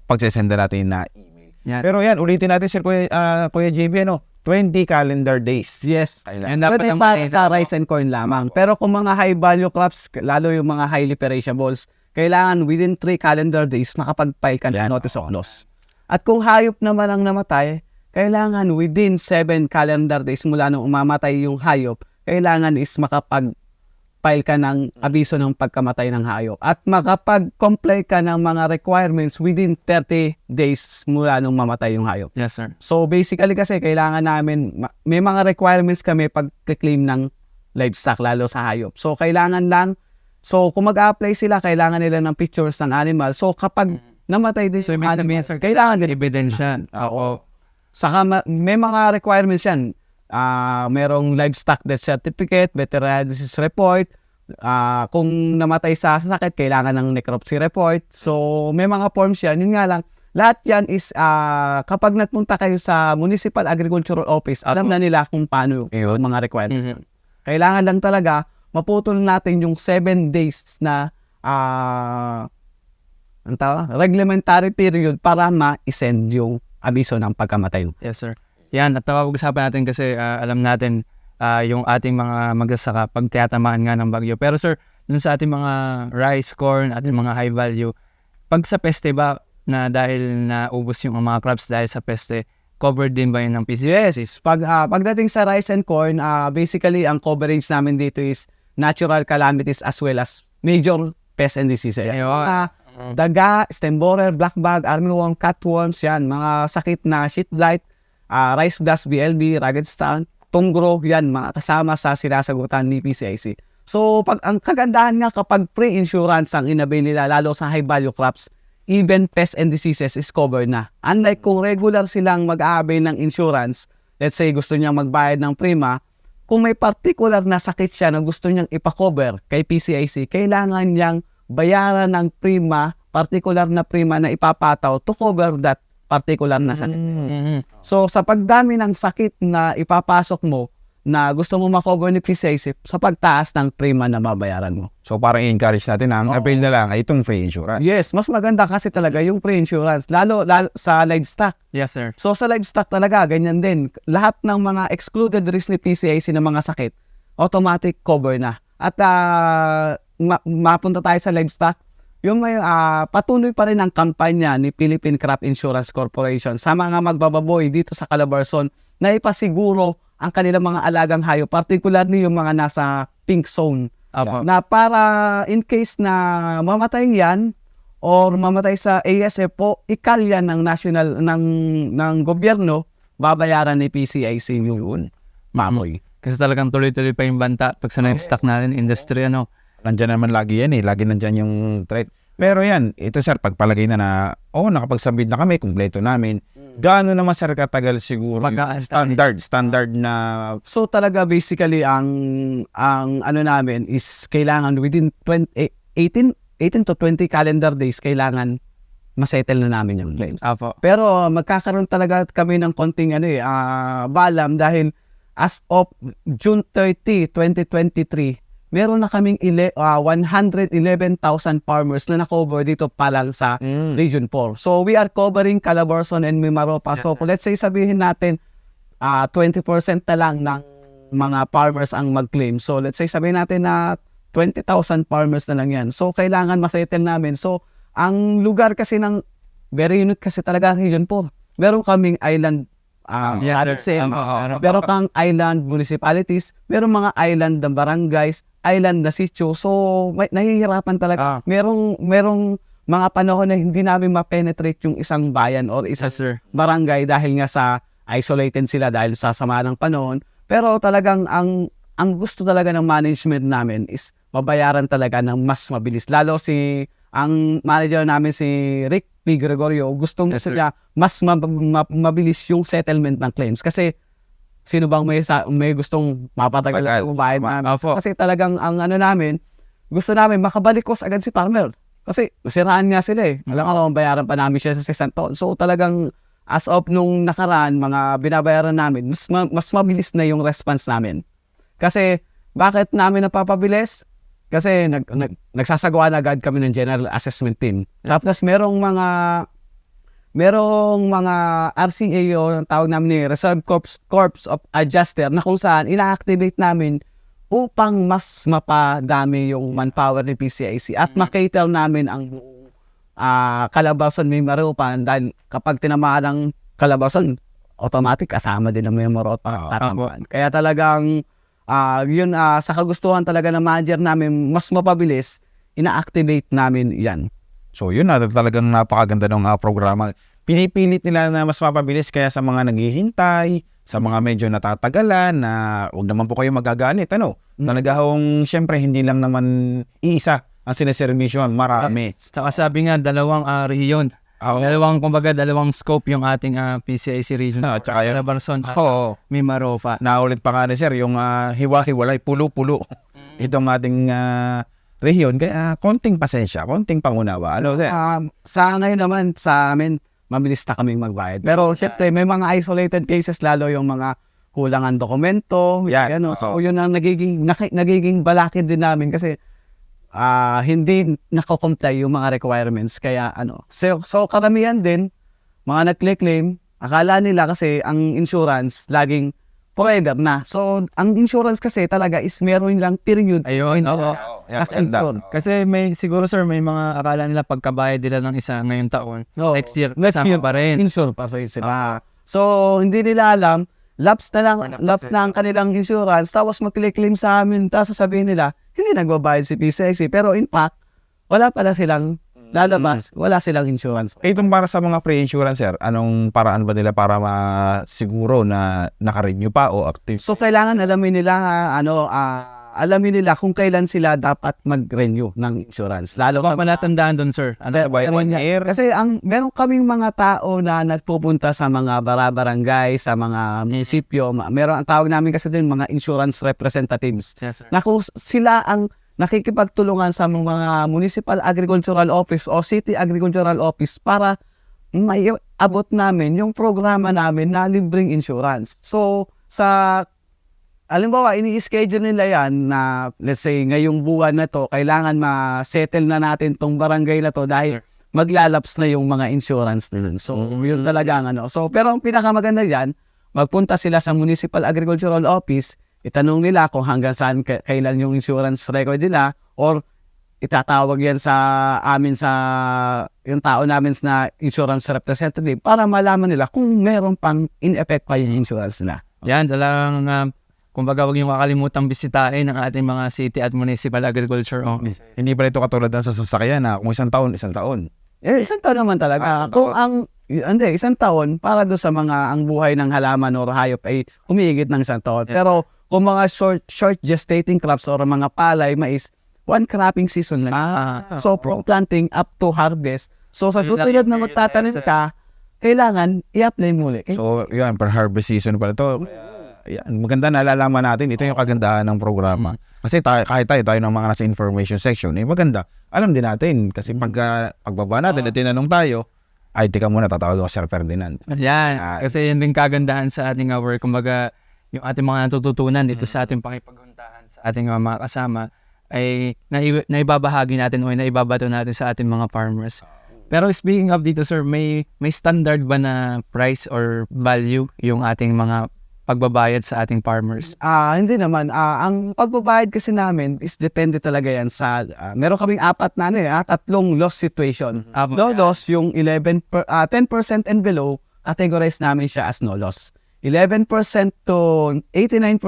Speaker 5: pagsesenda natin na email. Pero yan, ulitin natin Sir Kuya JB, 20 calendar days.
Speaker 14: Yes.
Speaker 6: And
Speaker 14: Pwede para sa rice and corn lamang. Pero kung mga high value crops, lalo yung mga highly perishables, kailangan within 3 calendar days makapag-file ka ng notice of loss. At kung hayop naman ang namatay, kailangan within 7 calendar days mula nung umamatay yung hayop, kailangan is makapag-file ka ng abiso ng pagkamatay ng hayop. At makapag-comply ka ng mga requirements within 30 days mula nung mamatay yung hayop.
Speaker 6: Yes, sir.
Speaker 14: So basically kasi kailangan namin, may mga requirements kami pag-claim ng livestock lalo sa hayop. So kailangan lang, so kung mag-apply sila, kailangan nila ng pictures ng animal. So kapag namatay din yung animal, kailangan din
Speaker 6: ebidensya.
Speaker 14: Saka may mga requirements yan. Merong livestock death certificate, veterinary disease report. Kung namatay sa sakit, kailangan ng necropsy report. So may mga forms yan. Yun nga lang, lahat yan is kapag nagpunta kayo sa Municipal Agricultural Office, alam na nila kung paano yung mga requirements. Kailangan lang talaga maputol natin yung 7 days na reglementary period para ma-send yung abiso ng pagkamatay.
Speaker 6: Yes, sir. Yan, at pag-usapan natin kasi alam natin yung ating mga magsasaka pag tiyatamaan nga ng bagyo. Pero sir, dun sa ating mga rice, corn, ating mga high value, pag sa peste ba na dahil naubos yung mga crops dahil sa peste, covered din ba yun ng PCIC?
Speaker 14: Yes. Pagdating sa rice and corn, basically ang coverage namin dito is natural calamities as well as major pests and diseases. Daga, stem borer, black bug, armyworm, cutworms, yan, mga sakit na sheet blight, rice dust, BLB, ragged stunt, tunggro, yan, mga kasama sa sinasagutan ni PCIC. So, ang kagandahan nga kapag pre-insurance ang inabil nila, lalo sa high value crops, even pests and diseases is covered na. Unlike kung regular silang mag-aabay ng insurance, let's say gusto niyang magbayad ng prima, kung may particular na sakit siya na gusto niyang ipa-cover kay PCIC, kailangan niyang bayaran ng prima, particular na prima na ipapataw to cover that particular na sakit. So, sa pagdami ng sakit na ipapasok mo, na gusto mo makover ni PCIC, sa pagtaas ng prima na mabayaran mo.
Speaker 5: So, parang i-encourage natin na ang avail na lang ay itong free insurance.
Speaker 14: Yes, mas maganda kasi talaga yung free insurance, lalo sa livestock.
Speaker 6: Yes, sir.
Speaker 14: So, sa livestock talaga, ganyan din. Lahat ng mga excluded risk ni PCIC na mga sakit, automatic cover na. At mapunta tayo sa livestock, yung may patuloy pa rin ang kampanya ni Philippine Crop Insurance Corporation sa mga magbababoy dito sa Calabarzon na ipasiguro ang kanilang mga alagang hayop, particularly yung mga nasa pink zone. Na para in case na mamatay yan or mamatay sa ASF po, ikalyan ng national ng gobyerno babayaran ni PCIC yung mamoy.
Speaker 6: Kasi talagang tuloy-tuloy pa yung banta pag sa stock natin, industry, ano.
Speaker 5: Nandyan naman lagi yan eh. Lagi nandyan yung threat. Pero yan, ito sir, pagpalagay na nakapag-submit na kami, kumpleto namin. Gaano naman sir katagal siguro yung standard na...
Speaker 14: So talaga basically ang ano namin is kailangan within 18 to 20 calendar days kailangan masettle na namin yung claims. Pero magkakaroon talaga kami ng konting balam dahil as of June 30, 2023, meron na kaming 111,000 farmers na na-cover dito pa lang sa Region 4. So we are covering Calabarzon and Mimaropa. So let's say sabihin natin 20% na lang ng mga farmers ang mag-claim. So let's say sabihin natin na 20,000 farmers na lang yan. So kailangan masettle namin. So ang lugar kasi ng very unique kasi talaga Region 4. Meron kaming island meron kang island municipalities, meron mga island na barangays, island na sitio. So nahihirapan talaga. Merong mga panahon na hindi namin ma-penetrate yung isang bayan or isang barangay dahil nga sa isolated sila dahil sa sama ng panahon. Pero talagang ang gusto talaga ng management namin is mabayaran talaga ng mas mabilis. Lalo ang manager namin si Rick P. Gregorio, gustong niya mas mabilis yung settlement ng claims. Kasi sino bang may gustong mapatagal yung bayad namin? Kasi talagang ang namin, gusto namin makabalik agad si farmer. Kasi nasiraan nga sila eh. Alam ko, bayaran pa namin siya sa isang taon. So talagang as of nung nakaraan, mga binabayaran namin, mas mabilis na yung response namin. Kasi bakit namin napapabilis? Kasi nagsasagawa na agad kami ng general assessment team. Tapos merong mga RCA o tawag namin ni Reserve Corps of Adjuster na kung saan ina-activate namin upang mas mapadami yung manpower ni PCIC at makater namin ang Calabarzon, Mimaropa dahil kapag tinamaan ng Calabarzon, automatic kasama din ang Mimaropa. Kaya talagang yun sa kagustuhan talaga ng manager namin mas mapabilis, ina-activate namin yan.
Speaker 5: So yun talagang napakaganda ng programa. Pinipilit nila na mas mapabilis kaya sa mga naghihintay, sa mga medyo natatagalan na huwag naman po kayo magagalit. Talaga siyempre hindi lang naman iisa ang sineservisyon, marami.
Speaker 6: Tsaka sabi nga, dalawang region. Dalawang scope yung ating PCIC region.
Speaker 5: Tsaka yun.
Speaker 6: Calabarzon, Mimaropa.
Speaker 5: Naulit pa nga ni sir, yung hiwa-hiwalay, pulo-pulo. Itong ating rehiyon. Kaya konting pasensya, konting pangunawa. Sir?
Speaker 14: Sa ngayon naman, sa amin, mabilis na kaming magbayad. Pero syempre, may mga isolated cases, lalo yung mga kulangan dokumento. So yun ang nagiging balakid din namin kasi hindi nako-comply yung mga requirements. Kaya so karamihan din, mga nag-claim, akala nila kasi ang insurance laging forever na. So ang insurance kasi talaga is meron lang period.
Speaker 6: Ayun, kasi siguro sir, may mga akala nila pagkabayad nila ng isa ngayong taon, next year pa rin.
Speaker 14: Insure pa sila. So hindi nila alam, lapse na ang kanilang insurance, tapos mag-claim sa amin, tapos sasabihin nila, hindi nagbabayad si PCIC. Pero in fact, wala pala silang lalabas, wala silang insurance.
Speaker 5: Itong para sa mga free insurance, sir, anong paraan ba nila para masiguro na naka-renew pa o active?
Speaker 14: So kailangan alamin nila kung kailan sila dapat mag-renew ng insurance. Lalo
Speaker 6: kung palatandaan doon, sir.
Speaker 14: Kasi meron kaming mga tao na nagpupunta sa mga barangay, sa mga munisipyo. Meron ang tawag namin kasi din mga insurance representatives.
Speaker 6: Yes, sir.
Speaker 14: Na kung sila ang nakikipagtulungan sa mga municipal agricultural office o city agricultural office para maiabot namin yung programa namin na libreng insurance. So halimbawa, ini-schedule nila yan na, let's say, ngayong buwan na to, kailangan ma-settle na natin tong barangay na to dahil maglalaps na yung mga insurance nila. So, yun talaga So, pero ang pinakamaganda dyan, magpunta sila sa Municipal Agricultural Office, itanong nila kung hanggang saan kailan yung insurance record nila, or itatawag yan sa amin yung tao namin na insurance representative para malaman nila kung meron pang in-effect pa yung insurance nila.
Speaker 6: Yan, talagang kumbaga, huwag niyong makalimutang bisitahin ang ating mga city at municipal agriculture offices.
Speaker 5: Hindi pa ito katulad sa sasakyan na kung isang taon.
Speaker 14: Isang taon naman talaga. Kung Hindi, isang taon para doon sa mga ang buhay ng halaman or hayop ay umiigit ng isang taon. Pero kung mga short gestating crops or mga palay, mais, one cropping season lang. So from planting up to harvest. So sa susunod na magtatanim ka, kailangan i-apply muli.
Speaker 5: So, yan, per harvest season pala ito. Yan, maganda na nalalaman natin. Ito yung kagandahan ng programa. Kasi kahit tayo ng mga nasa information section, maganda. Alam din natin. Kasi pagbaba natin at tinanong tayo, ay, tika muna, tatawag ko Sir Ferdinand.
Speaker 6: Yan, kasi yun din kagandahan sa ating work. Kumbaga, yung ating mga natututunan dito sa ating pakipaghuntahan sa ating mga kasama ay naibabahagi natin o naibabato natin sa ating mga farmers. Pero speaking of dito, sir, may standard ba na price or value yung ating mga pagbabayad sa ating farmers?
Speaker 14: Hindi naman. Ang pagbabayad kasi namin is depende talaga yan sa, meron kaming tatlong loss situation. No loss, yung 10% and below, categorize namin siya as no loss. 11% to 89%,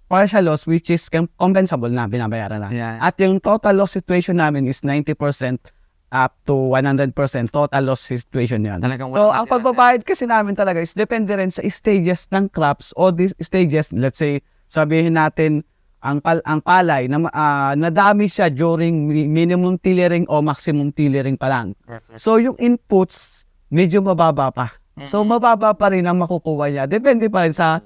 Speaker 14: partial loss, which is compensable na, binabayaran na.
Speaker 6: Yeah.
Speaker 14: At yung total loss situation namin is 90% up to 100% total loss situation yan. So, ang pagbabayad kasi namin talaga is depende rin sa stages ng crops o these stages, let's say, sabihin natin, ang palay na nadami siya during minimum tillering o maximum tillering pa lang. So, yung inputs, medyo mababa pa. So, mababa pa rin ang makukuha niya. Depende pa rin sa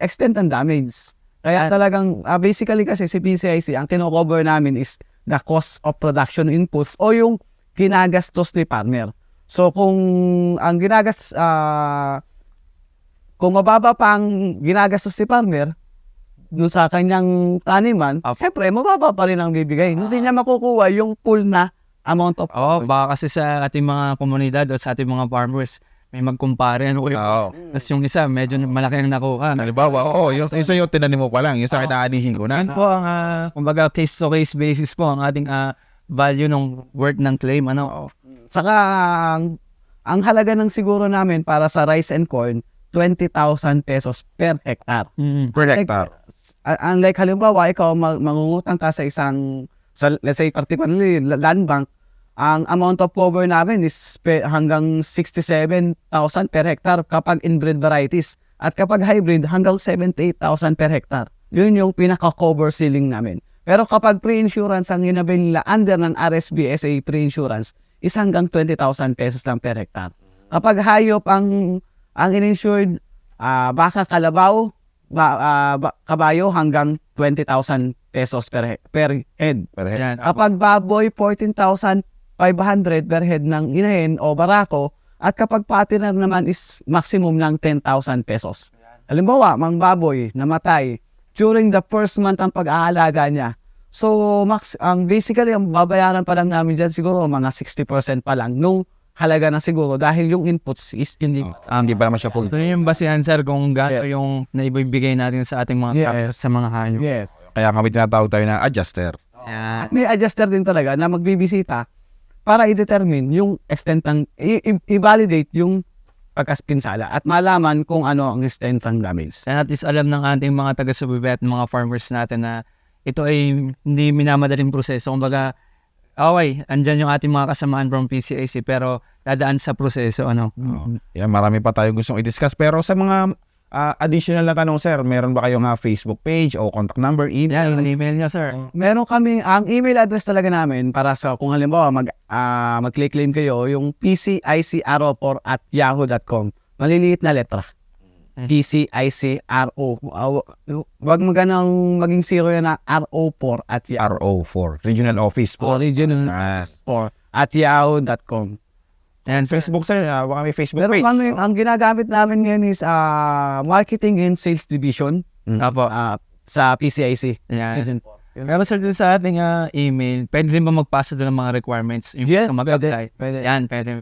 Speaker 14: extent ng damage. Kaya talagang, basically kasi si PCIC, ang kino-cover namin is the cost of production inputs o yung ginagastos ni farmer. So, kung ang kung mababa pa ang ginagastos ni farmer, doon sa kanyang taniman, syempre, mababa pa rin ang bibigay. Hindi niya makukuha yung full na amount of
Speaker 6: baka kasi sa ating mga komunidad o sa ating mga farmers, may magkumpare. Tapos yung isa, medyo malaki ang nakuha.
Speaker 5: Halimbawa, yung isa yung tinanim mo pa lang, yung sa akin naanihin ko na.
Speaker 6: Yan po ang, kumbaga, case-to-case basis po ang ating value ng worth ng claim.
Speaker 14: Saka, ang halaga ng siguro namin para sa rice and corn, 20,000 pesos per hectare.
Speaker 5: Per hectare.
Speaker 14: Unlike halimbawa, ikaw mangungutang ka sa let's say particularly land bank, ang amount of cover namin is hanggang 67,000 per hectare kapag inbred varieties. At kapag hybrid, hanggang 78,000 per hectare. Yun yung pinaka-cover ceiling namin. Pero kapag pre-insurance ang ginabil nila under ng RSBSA pre-insurance, is hanggang 20,000 pesos lang per hectare. Kapag hayop ang ininsured, baka kalabaw, kabayo hanggang 20,000 pesos per head. Kapag baboy, 14,500 per head ng inahin o barako, at kapag partner naman is maximum ng 10,000 pesos. Halimbawa, mang baboy namatay during the first month ang pag-aalaga niya. So, basically, ang babayaran pa lang namin dyan siguro mga 60% pa lang nung halaga na siguro dahil yung inputs is hindi
Speaker 5: pa naman siya full.
Speaker 6: So, yung basihan, sir, kung gaano yung naibibigay natin sa ating mga crops sa mga hayop.
Speaker 14: Yes.
Speaker 5: Kaya kami tinatawag tayo na adjuster.
Speaker 14: At may adjuster din talaga na magbibisita para i-determine yung extent ng, i-validate yung pagkaspinsala at malaman kung ano ang extent ng damage.
Speaker 6: And at least alam ng ating mga taga-subaybay at mga farmers natin na ito ay hindi minamadaling proseso. Kumbaga, andyan yung ating mga kasamaan from PCAC pero dadaan sa proseso.
Speaker 5: Yan, marami pa tayo gustong i-discuss. Pero sa mga additional na tanong, sir, meron ba kayong Facebook page o contact number, email?
Speaker 6: Yan, sa email niya, sir.
Speaker 14: Meron kami, ang email address talaga namin para sa kung halimbawa mag-claim kayo, yung pcicro4@yahoo.com. Maliliit na letra. PCICRO. Wag maging zero yan na RO4
Speaker 5: RO4, Regional Office po.
Speaker 14: Regional 4@yahoo.com.
Speaker 5: And Facebook, sir, baka may Facebook
Speaker 14: Pero
Speaker 5: page.
Speaker 14: ang ginagamit namin ngayon is Marketing and Sales Division sa PCIC.
Speaker 6: Yan. Pero sir, dun sa ating email, pwede din ba magpasa doon ng mga requirements?
Speaker 14: Yes,
Speaker 6: mag-apply?
Speaker 14: pwede.
Speaker 6: Yan, pwede.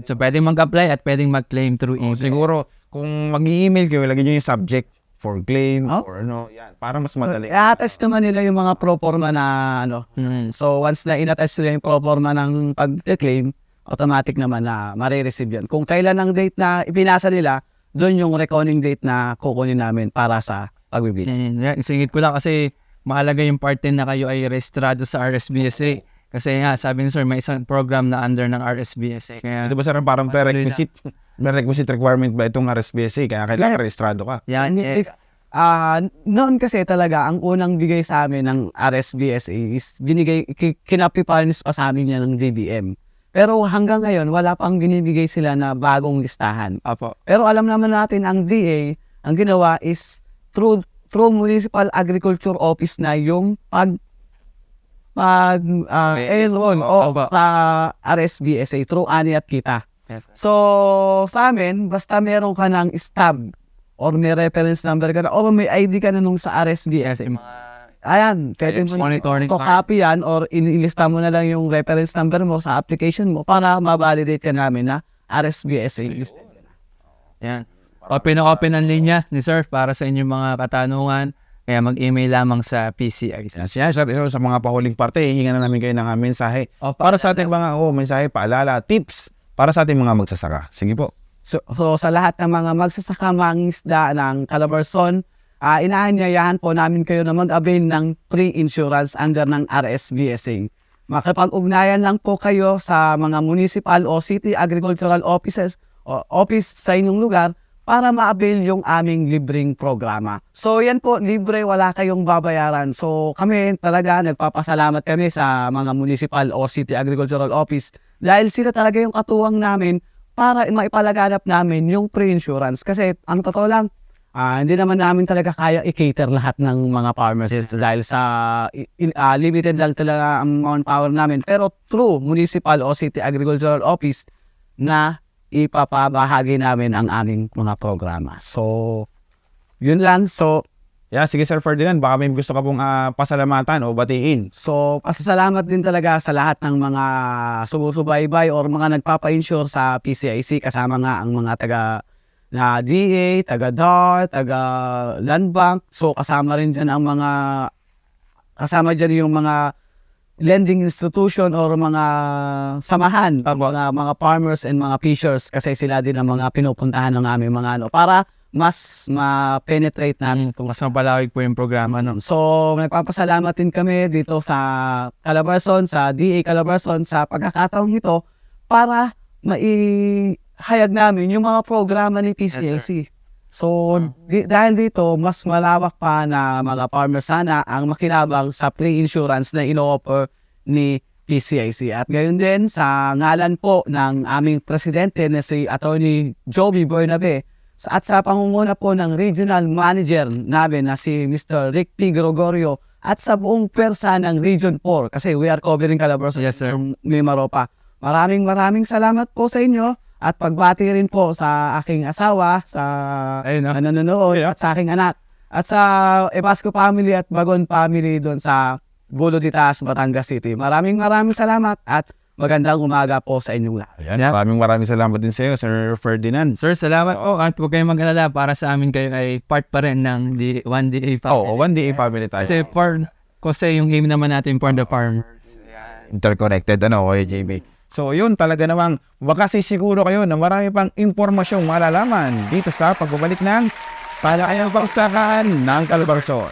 Speaker 6: So, pwede mag-apply at pwede mag-claim through email.
Speaker 5: Siguro, kung mag-i-email kayo, lagyan nyo yung subject for claim or yan, para mas madali.
Speaker 14: I-attach naman nila yung mga proforma na So, once na in-attach nila yung proforma ng pag-claim, automatic naman na marireceive yan. Kung kailan ang date na ipinasa nila, doon yung reckoning date na kukunin namin para sa pagbibili.
Speaker 6: Isingit ko lang kasi mahalaga yung part 10 na kayo ay rehistrado sa RSBSA. Kasi nga, sabi ni sir, may isang program na under ng RSBSA. Kaya,
Speaker 5: Ito ba sir, parang prerequisite requirement ba itong RSBSA? Kaya kailangan rehistrado ka.
Speaker 6: yan,
Speaker 14: Noon kasi talaga, ang unang bigay sa amin ng RSBSA is kinapipanis pa sa amin yan ng DBM. Pero hanggang ngayon, wala pang binibigay sila na bagong listahan.
Speaker 6: Apo.
Speaker 14: Pero alam naman natin, ang DA, ang ginawa is through Municipal Agriculture Office na yung enroll sa RSBSA through ANI at kita.
Speaker 6: Yes.
Speaker 14: So, sa amin, basta meron ka ng stub or may reference number ka na or may ID ka na nung sa RSBSA. Ayan, pwede mo
Speaker 6: monitoring
Speaker 14: copy yan or inilista mo na lang yung reference number mo sa application mo para ma-validate ka namin na RSBSA listed.
Speaker 6: Yan. Open ang linya ni sir para sa inyong mga katanungan. Kaya mag-email lamang sa PCIC.
Speaker 5: Yan, sir, sa mga pahuling parte, hihinga na namin kayo ng mensahe. Para sa ating mga mensahe, paalala, tips para sa ating mga magsasaka. Sige po.
Speaker 14: So sa lahat ng mga magsasaka mangingisda ng Calabarzon, inaanyayahan po namin kayo na mag-avail ng pre-insurance under ng RSBSA. Makipag-ugnayan lang po kayo sa mga municipal o city agricultural offices o office sa inyong lugar para ma-avail yung aming libreng programa. So yan po, libre, wala kayong babayaran. So kami talaga, nagpapasalamat kami sa mga municipal o city agricultural office dahil sila talaga yung katuwang namin para maipalaganap namin yung pre-insurance. Kasi ang totoo lang, hindi naman namin talaga kaya i-cater lahat ng mga farmers dahil sa limited lang talaga ang manpower namin. Pero through municipal o city agricultural office na ipapabahagi namin ang aming mga programa. So, yun lang. So,
Speaker 5: sige Sir Ferdinand, baka may gusto ka pong pasalamatan o batiin.
Speaker 14: So, pasasalamat din talaga sa lahat ng mga sumusubaybay or mga nagpapa-insure sa PCIC kasama nga ang mga taga DA, taga DAR, taga Land Bank. So, kasama dyan yung mga lending institution or mga samahan, mga farmers and mga fishers kasi sila din ang mga pinupuntahan ng aming mga para mas ma-penetrate namin kung
Speaker 6: mas mapalawig po yung programa.
Speaker 14: So, nagpapasalamat din kami dito sa Calabarzon, sa DA Calabarzon sa pagkakataong ito para maihayag namin yung mga programa ni PCIC. So, dahil dito, mas malawak pa na mga farmers sana ang makinabang sa pre-insurance na ino-offer ni PCIC. At gayon din, sa ngalan po ng aming presidente na si Atty. Joby Bernabe at sa pangunguna po ng regional manager namin na si Mr. Rick P. Gregorio at sa buong pwersa ng Region 4 kasi we are covering Calabarzon from Mimaropa. Maraming salamat po sa inyo. At pagbati rin po sa aking asawa, sa nanonood, at sa aking anak. At sa Ebasco family at Bagon family doon sa Bulo de Taas, Batangas City. Maraming salamat at magandang umaga po sa inyong lahat.
Speaker 5: Maraming salamat din sa iyo, Sir Ferdinand.
Speaker 6: Sir, salamat po. At huwag kayong mag-alala para sa amin kayo ay part pa rin ng 1DA family.
Speaker 5: 1DA family tayo.
Speaker 6: Kasi yung aim naman natin for the farmers.
Speaker 5: Interconnected, JB. So yun, talaga namang wakas siguro kayo na marami pang impormasyong malalaman dito sa pagbabalik ng Talakayang Pangsakaan ng Calabarzon.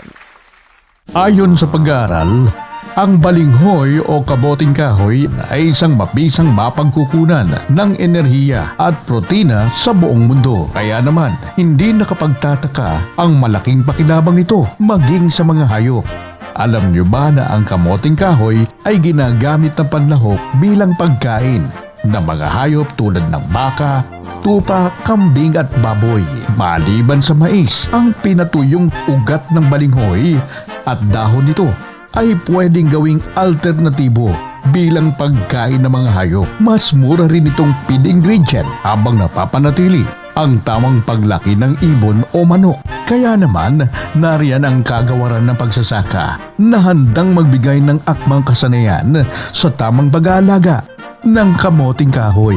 Speaker 15: Ayon sa pag-aaral, ang balinghoy o kaboting kahoy ay isang mabisang mapagkukunan ng enerhiya at protina sa buong mundo. Kaya naman, hindi nakapagtataka ang malaking pakinabang nito maging sa mga hayop. Alam nyo ba na ang kamoting kahoy ay ginagamit ng panlahok bilang pagkain ng mga hayop tulad ng baka, tupa, kambing at baboy. Maliban sa mais, ang pinatuyong ugat ng balinghoy at dahon nito ay pwedeng gawing alternatibo bilang pagkain ng mga hayop. Mas mura rin itong feed ingredient habang napapanatili ang tamang paglaki ng ibon o manok. Kaya naman, nariyan ang kagawaran ng pagsasaka na handang magbigay ng akmang kasanayan sa tamang pag-aalaga ng kamoting kahoy.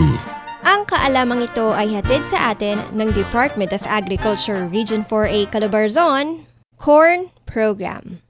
Speaker 16: Ang kaalamang ito ay hatid sa atin ng Department of Agriculture Region 4A Calabarzon Corn Program.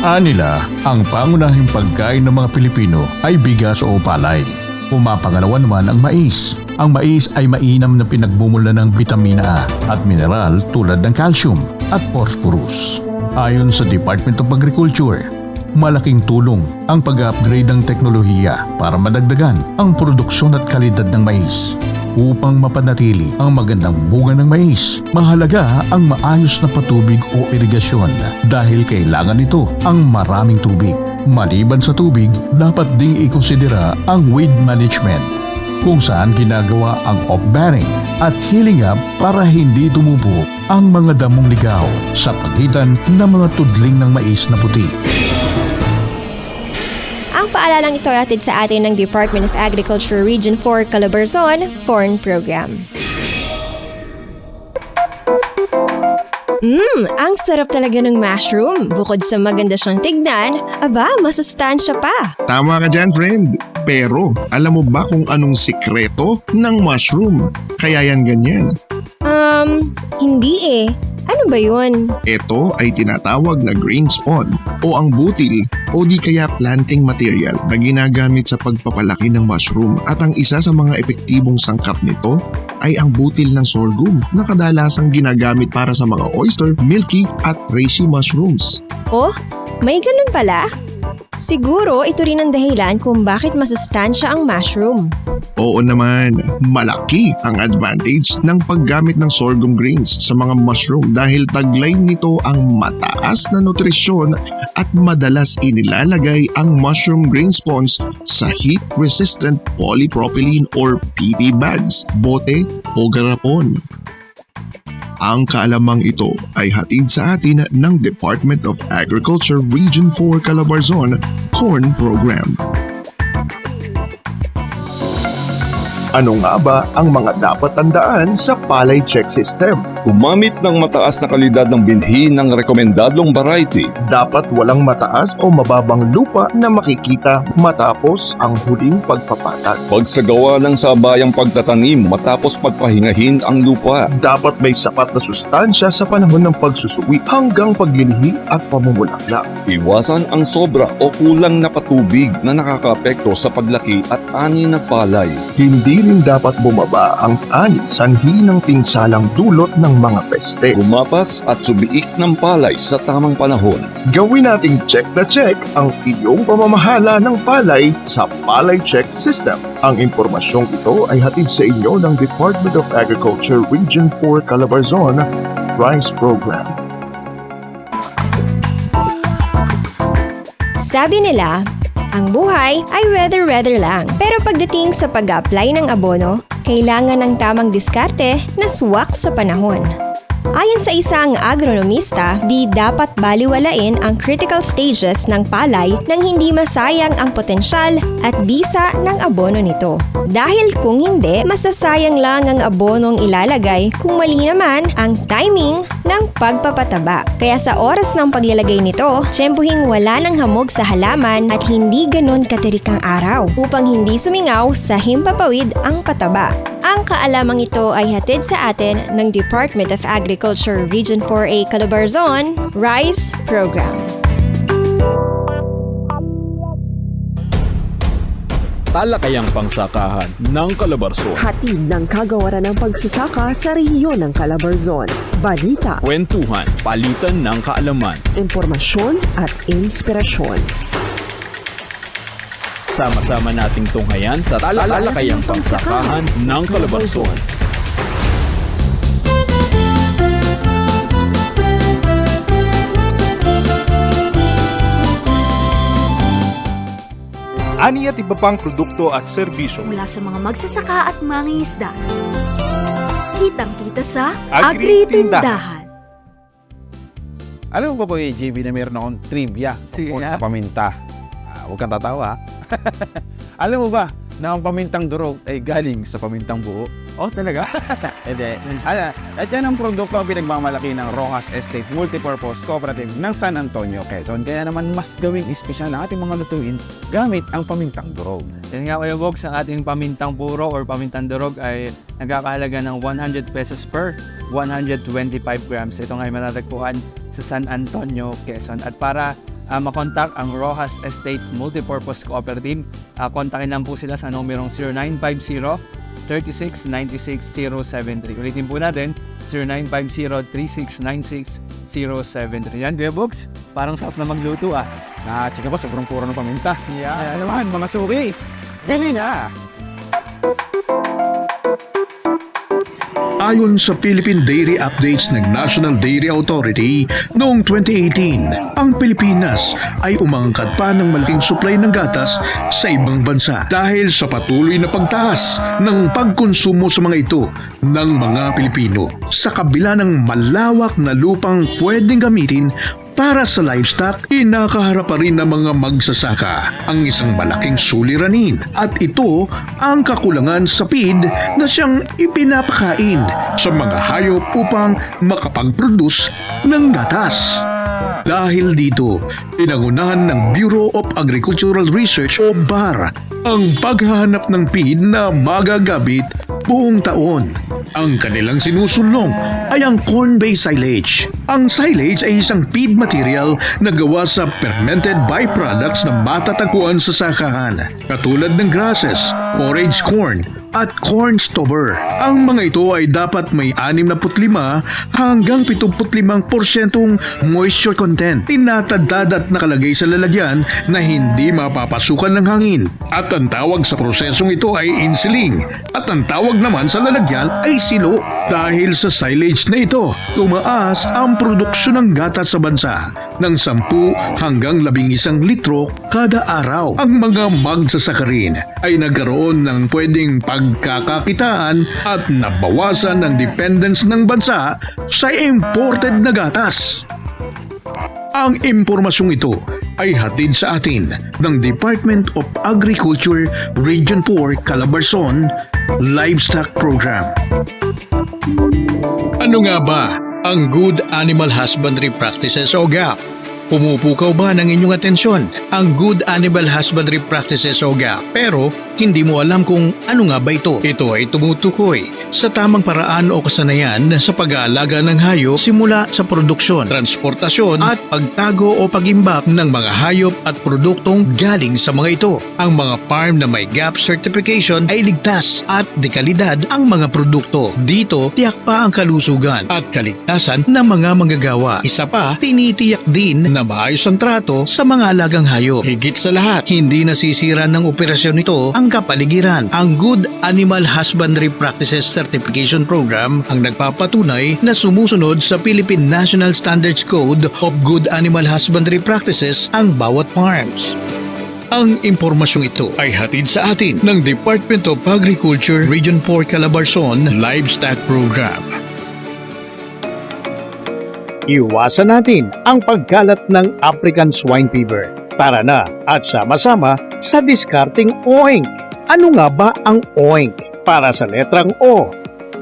Speaker 15: Anila, ang pangunahing pagkain ng mga Pilipino ay bigas o palay. Pumapangalawa naman ang mais. Ang mais ay mainam na pinagmumula ng bitamina A at mineral tulad ng calcium at phosphorus. Ayon sa Department of Agriculture, Malaking tulong ang pag-upgrade ng teknolohiya para madagdagan ang produksyon at kalidad ng mais. Upang mapanatili ang magandang bunga ng mais, mahalaga ang maayos na patubig o irigasyon dahil kailangan nito ang maraming tubig. Maliban sa tubig, dapat ding ikonsidera ang weed management, kung saan ginagawa ang off-bearing at healing up para hindi tumubo ang mga damong ligaw sa pagitan ng mga tudling ng mais na puti.
Speaker 16: Ang paalalang ito ay hatid sa atin ng Department of Agriculture Region 4 Calabarzon Corn Program. Ang sarap talaga ng mushroom. Bukod sa maganda siyang tignan, aba, masustansya pa.
Speaker 17: Tama ka dyan, friend. Pero, alam mo ba kung anong sikreto ng mushroom? Kaya yan ganyan.
Speaker 16: Hindi eh. Ano ba yun?
Speaker 17: Ito ay tinatawag na green spawn o ang butil o di kaya planting material na ginagamit sa pagpapalaki ng mushroom at ang isa sa mga epektibong sangkap nito ay ang butil ng sorghum na kadalasang ginagamit para sa mga oyster, milky at reishi mushrooms.
Speaker 16: Oh, may ganun pala? Siguro ito rin ang dahilan kung bakit masustansya ang mushroom.
Speaker 17: Oo naman, malaki ang advantage ng paggamit ng sorghum grains sa mga mushroom dahil taglay nito ang mataas na nutrisyon at madalas inilalagay ang mushroom grain spawns sa heat-resistant polypropylene or PP bags, bote o garapon. Ang kaalamang ito ay hatid sa atin ng Department of Agriculture Region 4 Calabarzon Corn Program. Ano nga ba ang mga dapat tandaan sa palay check system?
Speaker 18: Gumamit ng mataas na kalidad ng binhi ng rekomendadong variety.
Speaker 17: Dapat walang mataas o mababang lupa na makikita matapos ang huling pagpapatag.
Speaker 18: Pagsagawa ng sabayang pagtatanim matapos pagpahingahin ang lupa.
Speaker 17: Dapat may sapat na sustansya sa panahon ng pagsusuwi hanggang paglilihi at pamumulaklak.
Speaker 18: Iwasan ang sobra o kulang na patubig na nakakaapekto sa paglaki at ani ng palay.
Speaker 17: Hindi rin dapat bumaba ang ani sanhi ng pinsalang dulot ng mga peste.
Speaker 18: Gumapas at subiik ng palay sa tamang panahon.
Speaker 17: Gawin nating check na check ang iyong pamamahala ng palay sa Palay Check System. Ang impormasyong ito ay hatid sa inyo ng Department of Agriculture Region 4 Calabarzon Rice Program.
Speaker 16: Sabi nila, ang buhay ay weather-weather lang. Pero pagdating sa pag-apply ng abono, kailangan ng tamang diskarte na swak sa panahon. Ayon sa isang agronomista, di dapat baliwalain ang critical stages ng palay nang hindi masayang ang potensyal at bisa ng abono nito. Dahil kung hindi, masasayang lang ang abonong ilalagay kung mali naman ang timing ng pagpapataba. Kaya sa oras ng paglalagay nito, tiyempuhing wala ng hamog sa halaman at hindi ganon katirik ang araw upang hindi sumingaw sa himpapawid ang pataba. Ang kaalamang ito ay hatid sa atin ng Department of Agriculture Region 4A Calabarzon Rice Program.
Speaker 3: Talakayang pangsakahan ng Calabarzon.
Speaker 4: Hatid ng kagawaran ng pagsasaka sa rehiyon ng Calabarzon. Balita,
Speaker 3: Kwentuhan, palitan ng kaalaman.
Speaker 4: impormasyon at inspirasyon.
Speaker 3: Sama-sama nating tunghayan sa talakayang pangsakahan ng Calabarzon.
Speaker 12: Ani at iba pang produkto at serbisyo
Speaker 19: mula sa mga magsasaka at mangingisda. Kitang-kita sa
Speaker 12: Agri-Tindahan.
Speaker 5: Alam mo ba po, JB, na meron akong trivia sa paminta? Huwag kang tatawa. Alam mo ba na ang pamintang durog ay galing sa pamintang buo?
Speaker 6: Oh, talaga?
Speaker 5: Hindi. At yan ang produkto ang pinagmamalaki ng Rojas Estate Multipurpose Cooperative ng San Antonio, Quezon. Kaya naman mas gawing espesyal ang ating mga lutuin gamit ang pamintang durog.
Speaker 6: Yan nga, Kuya Bogs, ang ating pamintang puro or pamintang durog ay nagkakahalaga ng 100 pesos per 125 grams. Ito nga ay matatagpuan sa San Antonio, Quezon. At para makontak ang Rojas Estate Multipurpose Cooperative, kontakin lang po sila sa numerong 0950-3696-073. Ulitin po natin, 0950-3696-073. Yan, Kuya Bogs, parang sarap na magluto ah.
Speaker 5: Chika po, sobrang puro ng paminta. Ayan naman, mga suki. Dali na.
Speaker 15: Ayon sa Philippine Dairy Updates ng National Dairy Authority, noong 2018, ang Pilipinas ay umangkat pa ng malaking supply ng gatas sa ibang bansa dahil sa patuloy na pagtaas ng pagkonsumo sa mga ito ng mga Pilipino. Sa kabila ng malawak na lupang pwedeng gamitin para sa livestock, inakaharap pa rin ng mga magsasaka ang isang malaking suliranin at ito ang kakulangan sa feed na siyang ipinapakain sa mga hayop upang makapag-produce ng gatas. Dahil dito, pinangunahan ng Bureau of Agricultural Research o BAR ang paghahanap ng feed na magagamit buong taon. Ang kanilang sinusulong ay ang corn-based silage. Ang silage ay isang feed material na gawa sa fermented byproducts na matatagpuan sa sakahan, katulad ng grasses, forage corn, at corn stubber. Ang mga ito ay dapat may 65 hanggang 75% moisture content, tinatadad at nakalagay sa lalagyan na hindi mapapasukan ng hangin. At ang tawag sa prosesong ito ay insiling, at ang tawag naman sa lalagyan ay silo. Dahil sa silage na ito, tumaas ang produksyon ng gatas sa bansa ng 10 hanggang 11 litro kada araw. Ang mga magsasaka rin ay nagkaroon ng pwedeng pagkakakitaan at nabawasan ng dependence ng bansa sa imported na gatas. Ang impormasyong ito ay hatid sa atin ng Department of Agriculture Region 4 Calabarzon Livestock Program.
Speaker 11: Ano nga ba ang Good Animal Husbandry Practices o GAP? Pumupukaw ba ng inyong atensyon ang Good Animal Husbandry Practices o GAP pero hindi mo alam kung ano nga ba ito? Ito ay tumutukoy sa tamang paraan o kasanayan sa pag-aalaga ng hayop simula sa produksyon, transportasyon at pagtago o pag-imbak ng mga hayop at produktong galing sa mga ito. Ang mga farm na may GAP certification ay ligtas at dekalidad ang mga produkto. Dito, tiyak pa ang kalusugan at kaligtasan ng mga manggagawa. Isa pa, tinitiyak din na maayos ang trato sa mga alagang hayop. Higit sa lahat, hindi nasisira ng operasyon nito ang kapaligiran. Ang Good Animal Husbandry Practices Certification Program ang nagpapatunay na sumusunod sa Philippine National Standards Code of Good Animal Husbandry Practices ang bawat farms. Ang impormasyong ito ay hatid sa atin ng Department of Agriculture Region 4 Calabarzon Livestock Program.
Speaker 20: Iwasan natin ang pagkalat ng African Swine Fever. Tara na at sama-sama sa discarding oink. Ano nga ba ang oink? Para sa letrang O,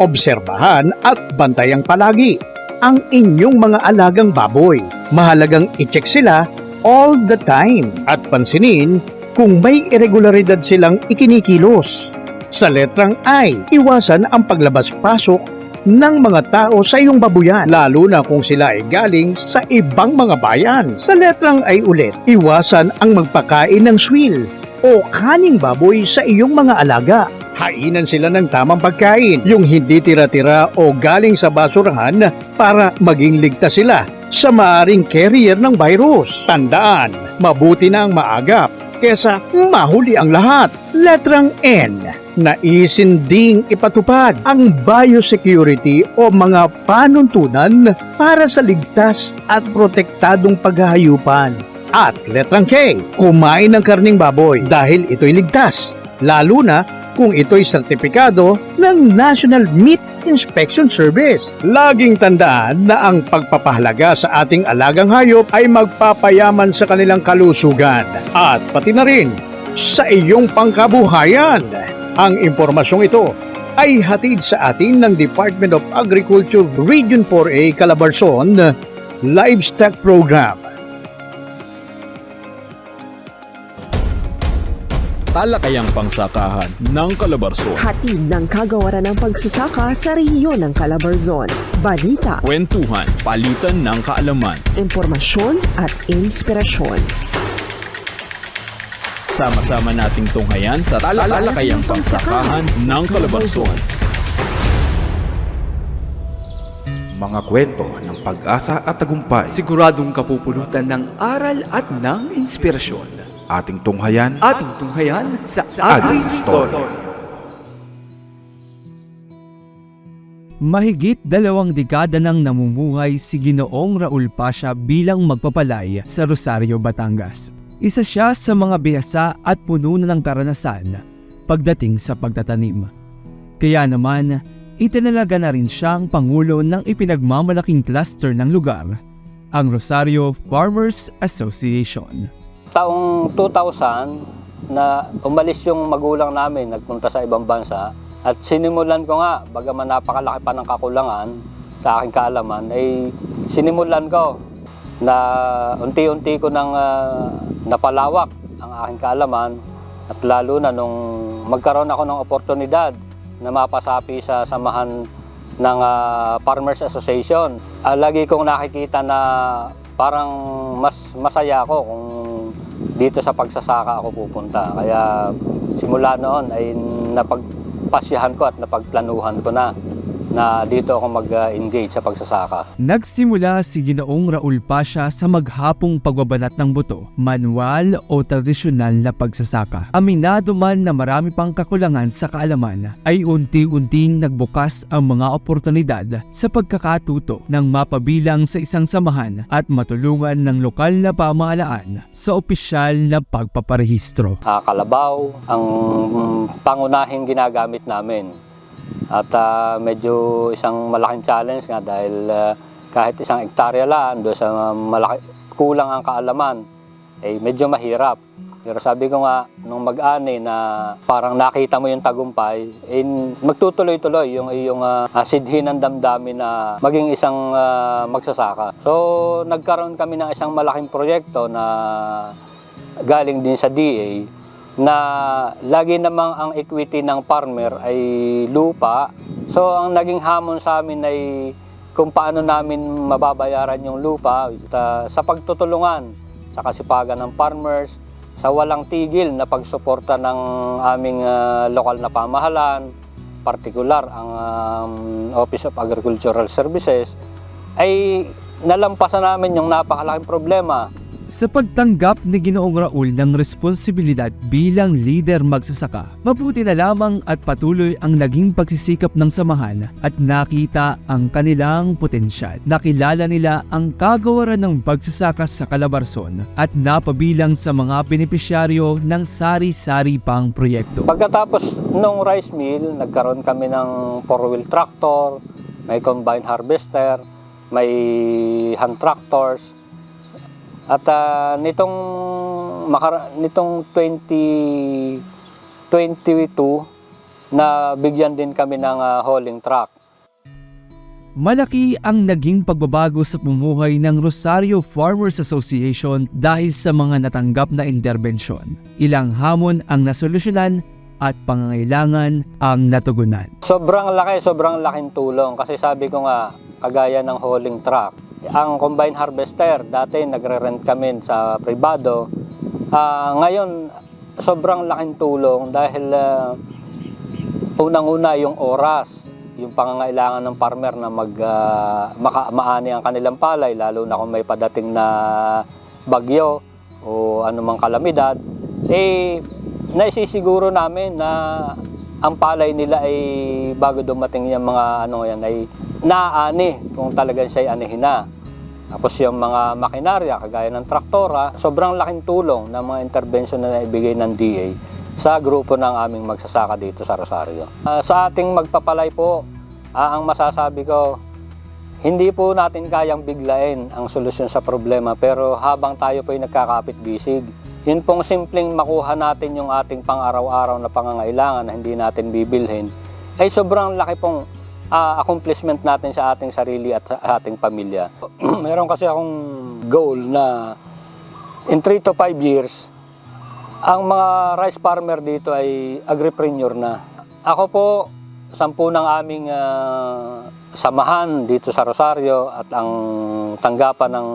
Speaker 20: obserbahan at bantayang palagi ang inyong mga alagang baboy. Mahalagang i-check sila all the time at pansinin kung may irregularidad silang ikinikilos. Sa letrang I, iwasan ang paglabas-pasok ng mga tao sa iyong babuyan, lalo na kung sila ay galing sa ibang mga bayan. Sa letrang I ulit, iwasan ang magpakain ng swill o kaning baboy sa iyong mga alaga. Hainan sila ng tamang pagkain, yung hindi tira-tira o galing sa basurahan para maging ligtas sila sa maaring carrier ng virus. Tandaan, mabuti na ang maagap kesa mahuli ang lahat. Letrang N, naisin ding ipatupad ang biosecurity o mga panuntunan para sa ligtas at protektadong paghahayupan. At letrang K, kumain ng karning baboy dahil ito'y ligtas, lalo na kung ito'y sertipikado ng National Meat Inspection Service. Laging tandaan na ang pagpapahalaga sa ating alagang hayop ay magpapayaman sa kanilang kalusugan at pati na rin sa iyong pangkabuhayan. Ang impormasyong ito ay hatid sa atin ng Department of Agriculture Region 4A Calabarzon Livestock Program.
Speaker 3: Talakayang pangsakahan ng Calabarzon.
Speaker 4: Hatid ng kagawaran ng pagsasaka sa rehiyon ng Calabarzon. Balita,
Speaker 3: Kwentuhan, palitan ng kaalaman,
Speaker 4: impormasyon at inspirasyon.
Speaker 3: Sama-sama nating tunghayan sa talalakayang pangsakahan ng Calabarzon.
Speaker 12: Mga kwento ng pag-asa at tagumpay.
Speaker 1: Siguradong kapupulutan ng aral at ng inspirasyon.
Speaker 12: Ating tunghayan
Speaker 1: sa
Speaker 12: Agri-Story.
Speaker 1: Mahigit 2 dekada nang namumuhay si Ginoong Raul Pasha bilang magpapalay sa Rosario, Batangas. Isa siya sa mga bihasa at puno na ng karanasan pagdating sa pagtatanim. Kaya naman, itinalaga na rin siyang pangulo ng ipinagmamalaking cluster ng lugar, ang Rosario Farmers Association.
Speaker 21: Taong 2000 na umalis yung magulang namin, nagpunta sa ibang bansa, at sinimulan ko nga, bagaman napakalaki pa ng kakulangan sa aking kaalaman, ay sinimulan ko na unti-unti ko nang napalawak ang aking kaalaman, at lalo na nung magkaroon ako ng oportunidad na mapasapi sa samahan ng Farmers Association. Lagi kong nakikita na parang mas masaya ako kung dito sa pagsasaka ako pupunta. Kaya simula noon ay napagpasyahan ko at napagplanuhan ko na dito ako mag-engage sa pagsasaka.
Speaker 1: Nagsimula si Ginoong Raul Pasha sa maghapong pagbabanat ng buto, manual o tradisyonal na pagsasaka. Aminado man na marami pang kakulangan sa kaalaman, ay unti-unting nagbukas ang mga oportunidad sa pagkakatuto ng mapabilang sa isang samahan at matulungan ng lokal na pamahalaan sa opisyal na pagpaparehistro.
Speaker 21: Kalabaw ang pangunahing ginagamit namin. At medyo isang malaking challenge nga dahil kahit 1 hektarya lang, doon sa kulang ang kaalaman, ay medyo mahirap. Pero sabi ko nga, nung mag-ani na parang nakita mo yung tagumpay, magtutuloy-tuloy yung iyong sidhin ng damdamin na maging isang magsasaka. So nagkaroon kami ng isang malaking proyekto na galing din sa DA, na lagi namang ang equity ng farmer ay lupa. So ang naging hamon sa amin ay kung paano namin mababayaran yung lupa sa pagtutulungan sa kasipagan ng farmers, sa walang tigil na pagsuporta ng aming lokal na pamahalaan, partikular ang Office of Agricultural Services, ay nalampasan namin yung napakalaking problema.
Speaker 1: Sa pagtanggap ni Ginoong Raul ng responsibilidad bilang leader magsasaka, mabuti na lamang at patuloy ang naging pagsisikap ng samahan at nakita ang kanilang potensyal. Nakilala nila ang kagawaran ng pagsasaka sa Calabarzon at napabilang sa mga benepisyaryo ng sari-sari pang proyekto.
Speaker 21: Pagkatapos ng rice mill, nagkaroon kami ng 4-wheel tractor, may combine harvester, may hand tractors. At nitong 2022 na bigyan din kami ng hauling truck.
Speaker 1: Malaki ang naging pagbabago sa pamumuhay ng Rosario Farmers Association dahil sa mga natanggap na interbensyon. Ilang hamon ang nasolusyonan at pangangailangan ang natugunan.
Speaker 21: Sobrang laking tulong kasi sabi ko nga, kagaya ng hauling truck, ang combine harvester, dati nagre-rent kami sa pribado. Ngayon, sobrang laking tulong dahil unang-una yung oras, yung pangangailangan ng farmer na maani ang kanilang palay, lalo na kung may padating na bagyo o anumang kalamidad, naisisiguro namin na ang palay nila ay bago dumating yung mga ay naaani kung talagang siya'y anihin na. Tapos yung mga makinarya, kagaya ng traktora, sobrang laking tulong ng mga intervention na naibigay ng DA sa grupo ng aming magsasaka dito sa Rosario. Sa ating magpapalay po, ang masasabi ko, hindi po natin kayang biglain ang solusyon sa problema, pero habang tayo po ay nagkakapit-bisig, yun pong simpleng makuha natin yung ating pang-araw-araw na pangangailangan na hindi natin bibilhin, ay sobrang laki pong accomplishment natin sa ating sarili at sa ating pamilya. Meron kasi akong goal na in 3 to 5 years, ang mga rice farmer dito ay agripreneur na. Ako po, 10 ng aming samahan dito sa Rosario at ang tanggapan ng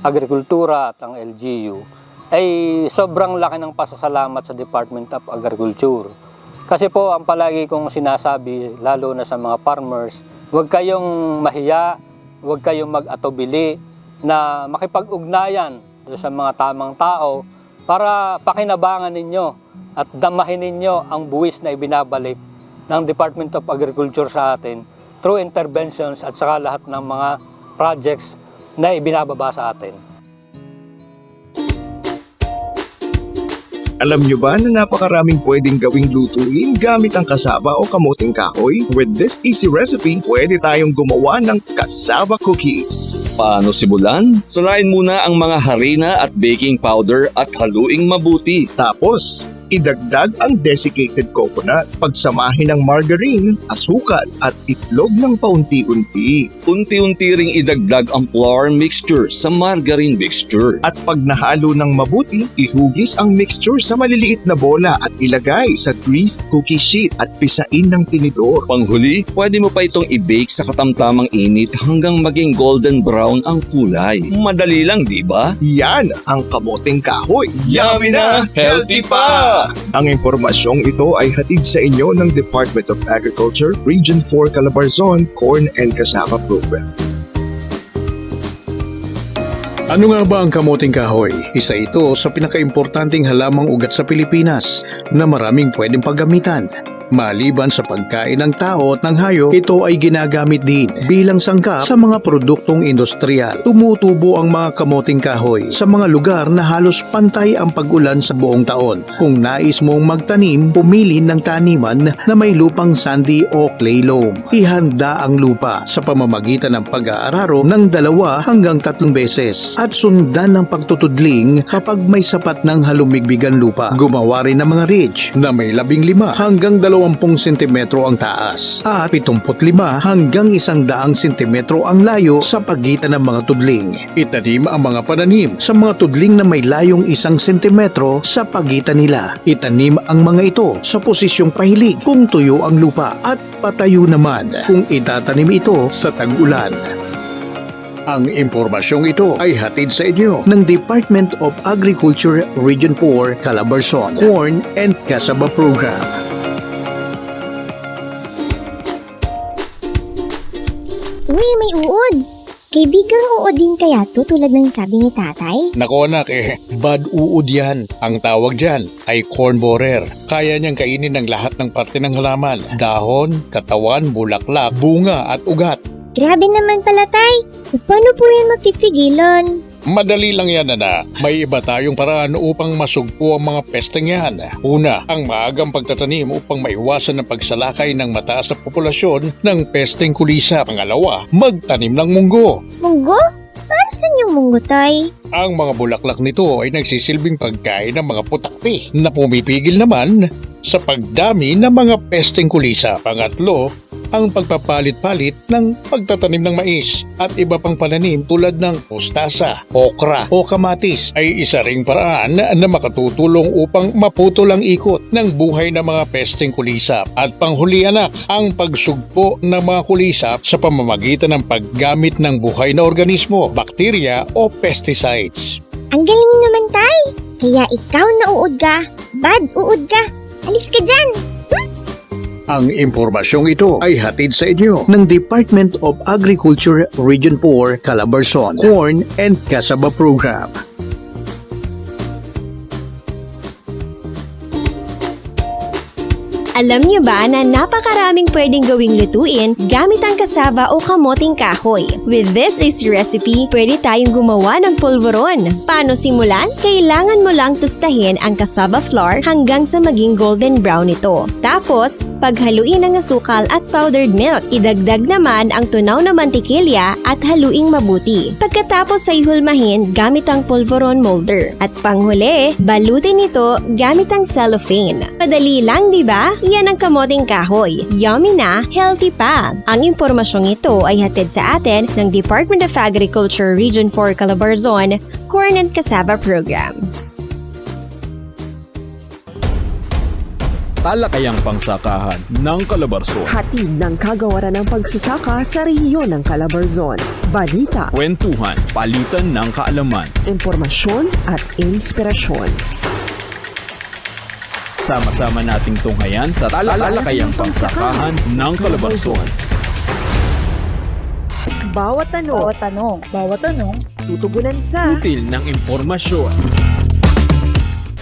Speaker 21: agrikultura at ang LGU ay sobrang laki ng pasasalamat sa Department of Agriculture. Kasi po ang palagi kong sinasabi, lalo na sa mga farmers, huwag kayong mahiya, huwag kayong mag-atubili na makipag-ugnayan sa mga tamang tao para pakinabangan ninyo at damahin ninyo ang buwis na ibinabalik ng Department of Agriculture sa atin through interventions at saka lahat ng mga projects na ibinababa sa atin.
Speaker 17: Alam nyo ba na napakaraming pwedeng gawing lutuin gamit ang kasaba o kamuting kahoy? With this easy recipe, pwede tayong gumawa ng cassava cookies.
Speaker 18: Paano simulan? Sanayin muna ang mga harina at baking powder at haluing mabuti.
Speaker 17: Tapos, idagdag ang desiccated coconut, pagsamahin ng margarine, asukal at itlog ng paunti-unti.
Speaker 18: Unti-unti ring idagdag ang flour mixture sa margarine mixture.
Speaker 17: At pag nahalo ng mabuti, ihugis ang mixture sa maliliit na bola at ilagay sa greased cookie sheet at pisain ng tinidor.
Speaker 18: Panghuli, pwede mo pa itong i-bake sa katamtamang init hanggang maging golden brown ang kulay. Madali lang, di ba?
Speaker 17: Yan ang kamuting kahoy.
Speaker 18: Yummy na! Healthy pa!
Speaker 17: Ang impormasyong ito ay hatid sa inyo ng Department of Agriculture, Region 4 Calabarzon, Corn and Cassava Program.
Speaker 11: Ano nga ba ang kamuting kahoy? Isa ito sa pinakaimportanteng halamang ugat sa Pilipinas na maraming pwedeng paggamitan. Maliban sa pagkain ng tao at ng hayop, ito ay ginagamit din bilang sangkap sa mga produktong industrial. Tumutubo ang mga kamuting kahoy sa mga lugar na halos pantay ang pag-ulan sa buong taon. Kung nais mong magtanim, pumili ng taniman na may lupang sandy o clay loam. Ihanda ang lupa sa pamamagitan ng pag-aararo ng 2 hanggang 3 beses at sundan ng pagtutudling kapag may sapat ng halumigbigan lupa. Gumawa rin ng mga ridge na may 15 hanggang 20 sentimetro ang taas at 75 hanggang 100 sentimetro ang layo sa pagitan ng mga tudling. Itanim ang mga pananim sa mga tudling na may layong 1 sentimetro sa pagitan nila. Itanim ang mga ito sa posisyong pahilig kung tuyo ang lupa at patayo naman kung itatanim ito sa tag-ulan. Ang impormasyong ito ay hatid sa inyo ng Department of Agriculture Region 4 Calabarzon Corn and Cassava Program.
Speaker 2: Uy, may uod! Kaibigang uod din kaya to tulad ng sabi ni tatay?
Speaker 11: Nako anak bad uod yan. Ang tawag dyan ay corn borer. Kaya niyang kainin ng lahat ng parte ng halaman. Dahon, katawan, bulaklak, bunga at ugat.
Speaker 2: Grabe naman pala tay! Paano po yan mapipigilan?
Speaker 11: Madali lang yan, Ana. May iba tayong paraan upang masugpo ang mga pesteng yan. Una, ang maagang pagtatanim upang maiwasan ang pagsalakay ng mataas na populasyon ng pesteng kulisa. Pangalawa, magtanim ng munggo.
Speaker 2: Munggo? Para saan yung munggo, tay?
Speaker 11: Ang mga bulaklak nito ay nagsisilbing pagkain ng mga putakti na pumipigil naman sa pagdami ng mga pesteng kulisa. Pangatlo, ang pagpapalit-palit ng pagtatanim ng mais at iba pang pananim tulad ng mustasa, okra o kamatis ay isa ring paraan na makatutulong upang maputol ang ikot ng buhay ng mga pesteng kulisap. At panghuli anak, ang pagsugpo ng mga kulisap sa pamamagitan ng paggamit ng buhay na organismo, bakterya o pesticides.
Speaker 2: Ang galing naman tay! Kaya ikaw na uod ka, bad uod ka, alis ka dyan!
Speaker 11: Ang impormasyong ito ay hatid sa inyo ng Department of Agriculture Region 4 Calabarzon Corn and Cassava Program.
Speaker 16: Alam niyo ba na napakaraming pwedeng gawing lutuin gamit ang kasaba o kamoting kahoy? With this easy recipe, pwede tayong gumawa ng polvoron. Paano simulan? Kailangan mo lang tustahin ang cassava flour hanggang sa maging golden brown ito. Tapos, paghaluin ang asukal at powdered milk. Idagdag naman ang tunaw na mantikilya at haluing mabuti. Pagkatapos ay hulmahin gamit ang polvoron molder. At panghuli, balutin ito gamit ang cellophane. Madali lang, di ba? Yan ang kamoting kahoy. Yummy na, healthy pa. Ang impormasyong ito ay hatid sa atin ng Department of Agriculture Region 4 Calabarzon Corn and Cassava Program.
Speaker 3: talakayang pangsakahan ng Calabarzon.
Speaker 4: Hatid ng kagawaran ng pagsasaka sa rehiyon ng Calabarzon. Balita,
Speaker 3: Kwentuhan, palitan ng kaalaman.
Speaker 4: impormasyon at inspirasyon.
Speaker 3: Sama-sama nating tunghayan sa talakayang pangsakahan ng Calabarzon.
Speaker 4: Bawat tanong, tutugunan sa
Speaker 3: Util ng impormasyon.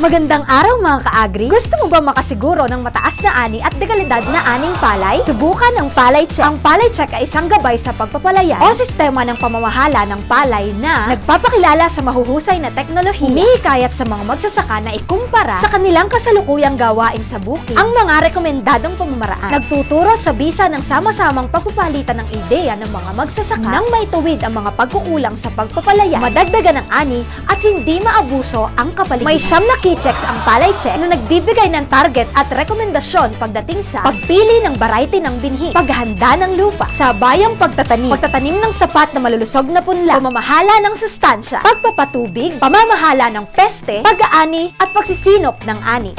Speaker 19: Magandang araw mga ka-agri! Gusto mo ba makasiguro ng mataas na ani at dekalidad na aning palay? Subukan ang Palay Check. Ang Palay Check ay isang gabay sa pagpapalayan o sistema ng pamamahala ng palay na nagpapakilala sa mahuhusay na teknolohiya, humihikayat sa mga magsasaka na ikumpara sa kanilang kasalukuyang gawain sa bukid ang mga rekomendadong pamamaraan. Nagtuturo sa bisa ng sama-samang pagpapalitan ng ideya ng mga magsasaka nang maituwid ang mga pagkukulang sa pagpapalayan, madagdagan ng ani at hindi maabuso ang kapaligiran. May siyam na checks ang Palay Check na nagbibigay ng target at rekomendasyon pagdating sa pagpili ng variety ng binhi, paghahanda ng lupa, sabayang pagtatanim ng sapat na malulusog na punla, pamamahala ng sustansya, pagpapatubig, pamamahala ng peste, pag-aani at pagsisinop ng ani.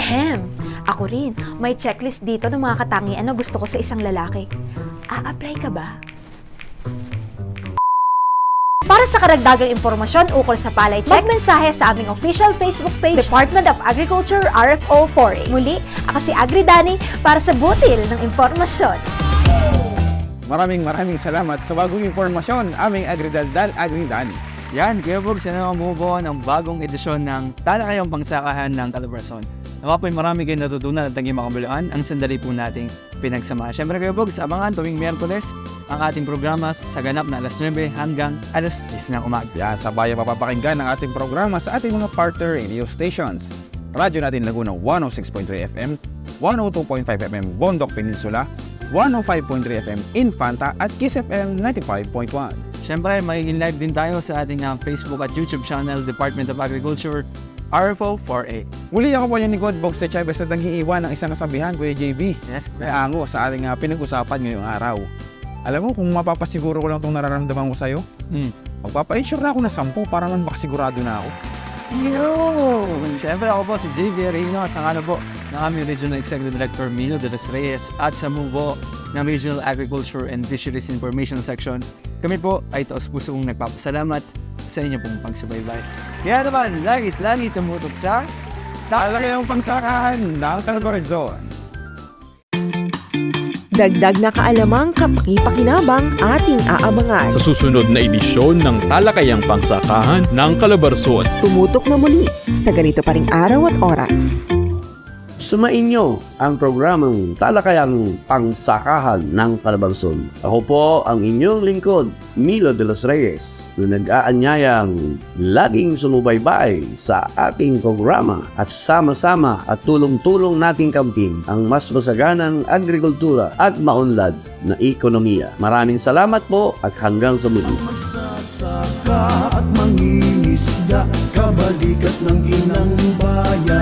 Speaker 19: Ako rin, may checklist dito ng mga katangian na gusto ko sa isang lalaki. A-apply ka ba? Para sa karagdagang impormasyon ukol sa Palay Check, magmensahe sa aming official Facebook page, Department of Agriculture RFO 4A. Muli, ako si Agri Dani para sa butil ng impormasyon.
Speaker 5: Maraming salamat sa bagong impormasyon, aming Agri-Daldal, Agri Dani.
Speaker 6: Yan, Kuya Bogs, yan ang bumubuo ng bagong edisyon ng talakayang pangsakahan ng Calabarzon. Nawa po'y marami kayong natutunan at naging makabuluhan ang sandali po nating pinagsama. Siyempre Kuya Bogs, abangan tuwing Miyerkules ang ating programa sa ganap na alas 9 hanggang alas 10 ng umaga.
Speaker 5: Yan, sabayan mapapakinggan ang ating programa sa ating mga partner radio stations. Radyo natin Laguna 106.3 FM, 102.5 FM Bondok Peninsula, 105.3 FM Infanta at Kiss FM 95.1.
Speaker 6: Siyempre, may in-live din tayo sa ating Facebook at YouTube channel, Department of Agriculture, RFO 4A.
Speaker 5: Muli ako po yung Nicod Box sa Chavez na nanghiiwan ng isang kasabihan, Kuya JB.
Speaker 6: Yes,
Speaker 5: may ango sa ating pinag-usapan ngayong araw. Alam mo, kung mapapasiguro ko lang itong nararamdaman ko sa'yo, magpapa-insure na ako na 10 para man makasigurado na ako.
Speaker 6: Siyempre ako po si JV Reyno, sa ngano po ng aming Regional Executive Director Milo de los Reyes at sa MUBO ng Regional Agriculture and Fisheries Information Section. Kami po ay taos-pusong nagpapasalamat sa inyo pong pagsubaybay. Kaya naman, langit tumutok sa
Speaker 5: talakayang pangsakahan ng Calabarzon.
Speaker 4: Dagdag na kaalamang kapaki-pakinabang ating aabangan.
Speaker 3: Sa susunod na edisyon ng talakayang pangsakahan ng Calabarzon.
Speaker 4: Tumutok na muli sa ganito pa ring araw at oras.
Speaker 7: Sumainyo ang programang Talakayang Pangsakahan ng Calabarzon. Ako po ang inyong lingkod, Milo de los Reyes, na nag-aanyayang laging sumubaybay sa ating programa at sama-sama at tulong-tulong nating kamtin ang mas masaganang agrikultura at maunlad na ekonomiya. Maraming salamat po at hanggang sa muli.
Speaker 22: Magsasaka at mangingisda, kabalikat ng inang bayan.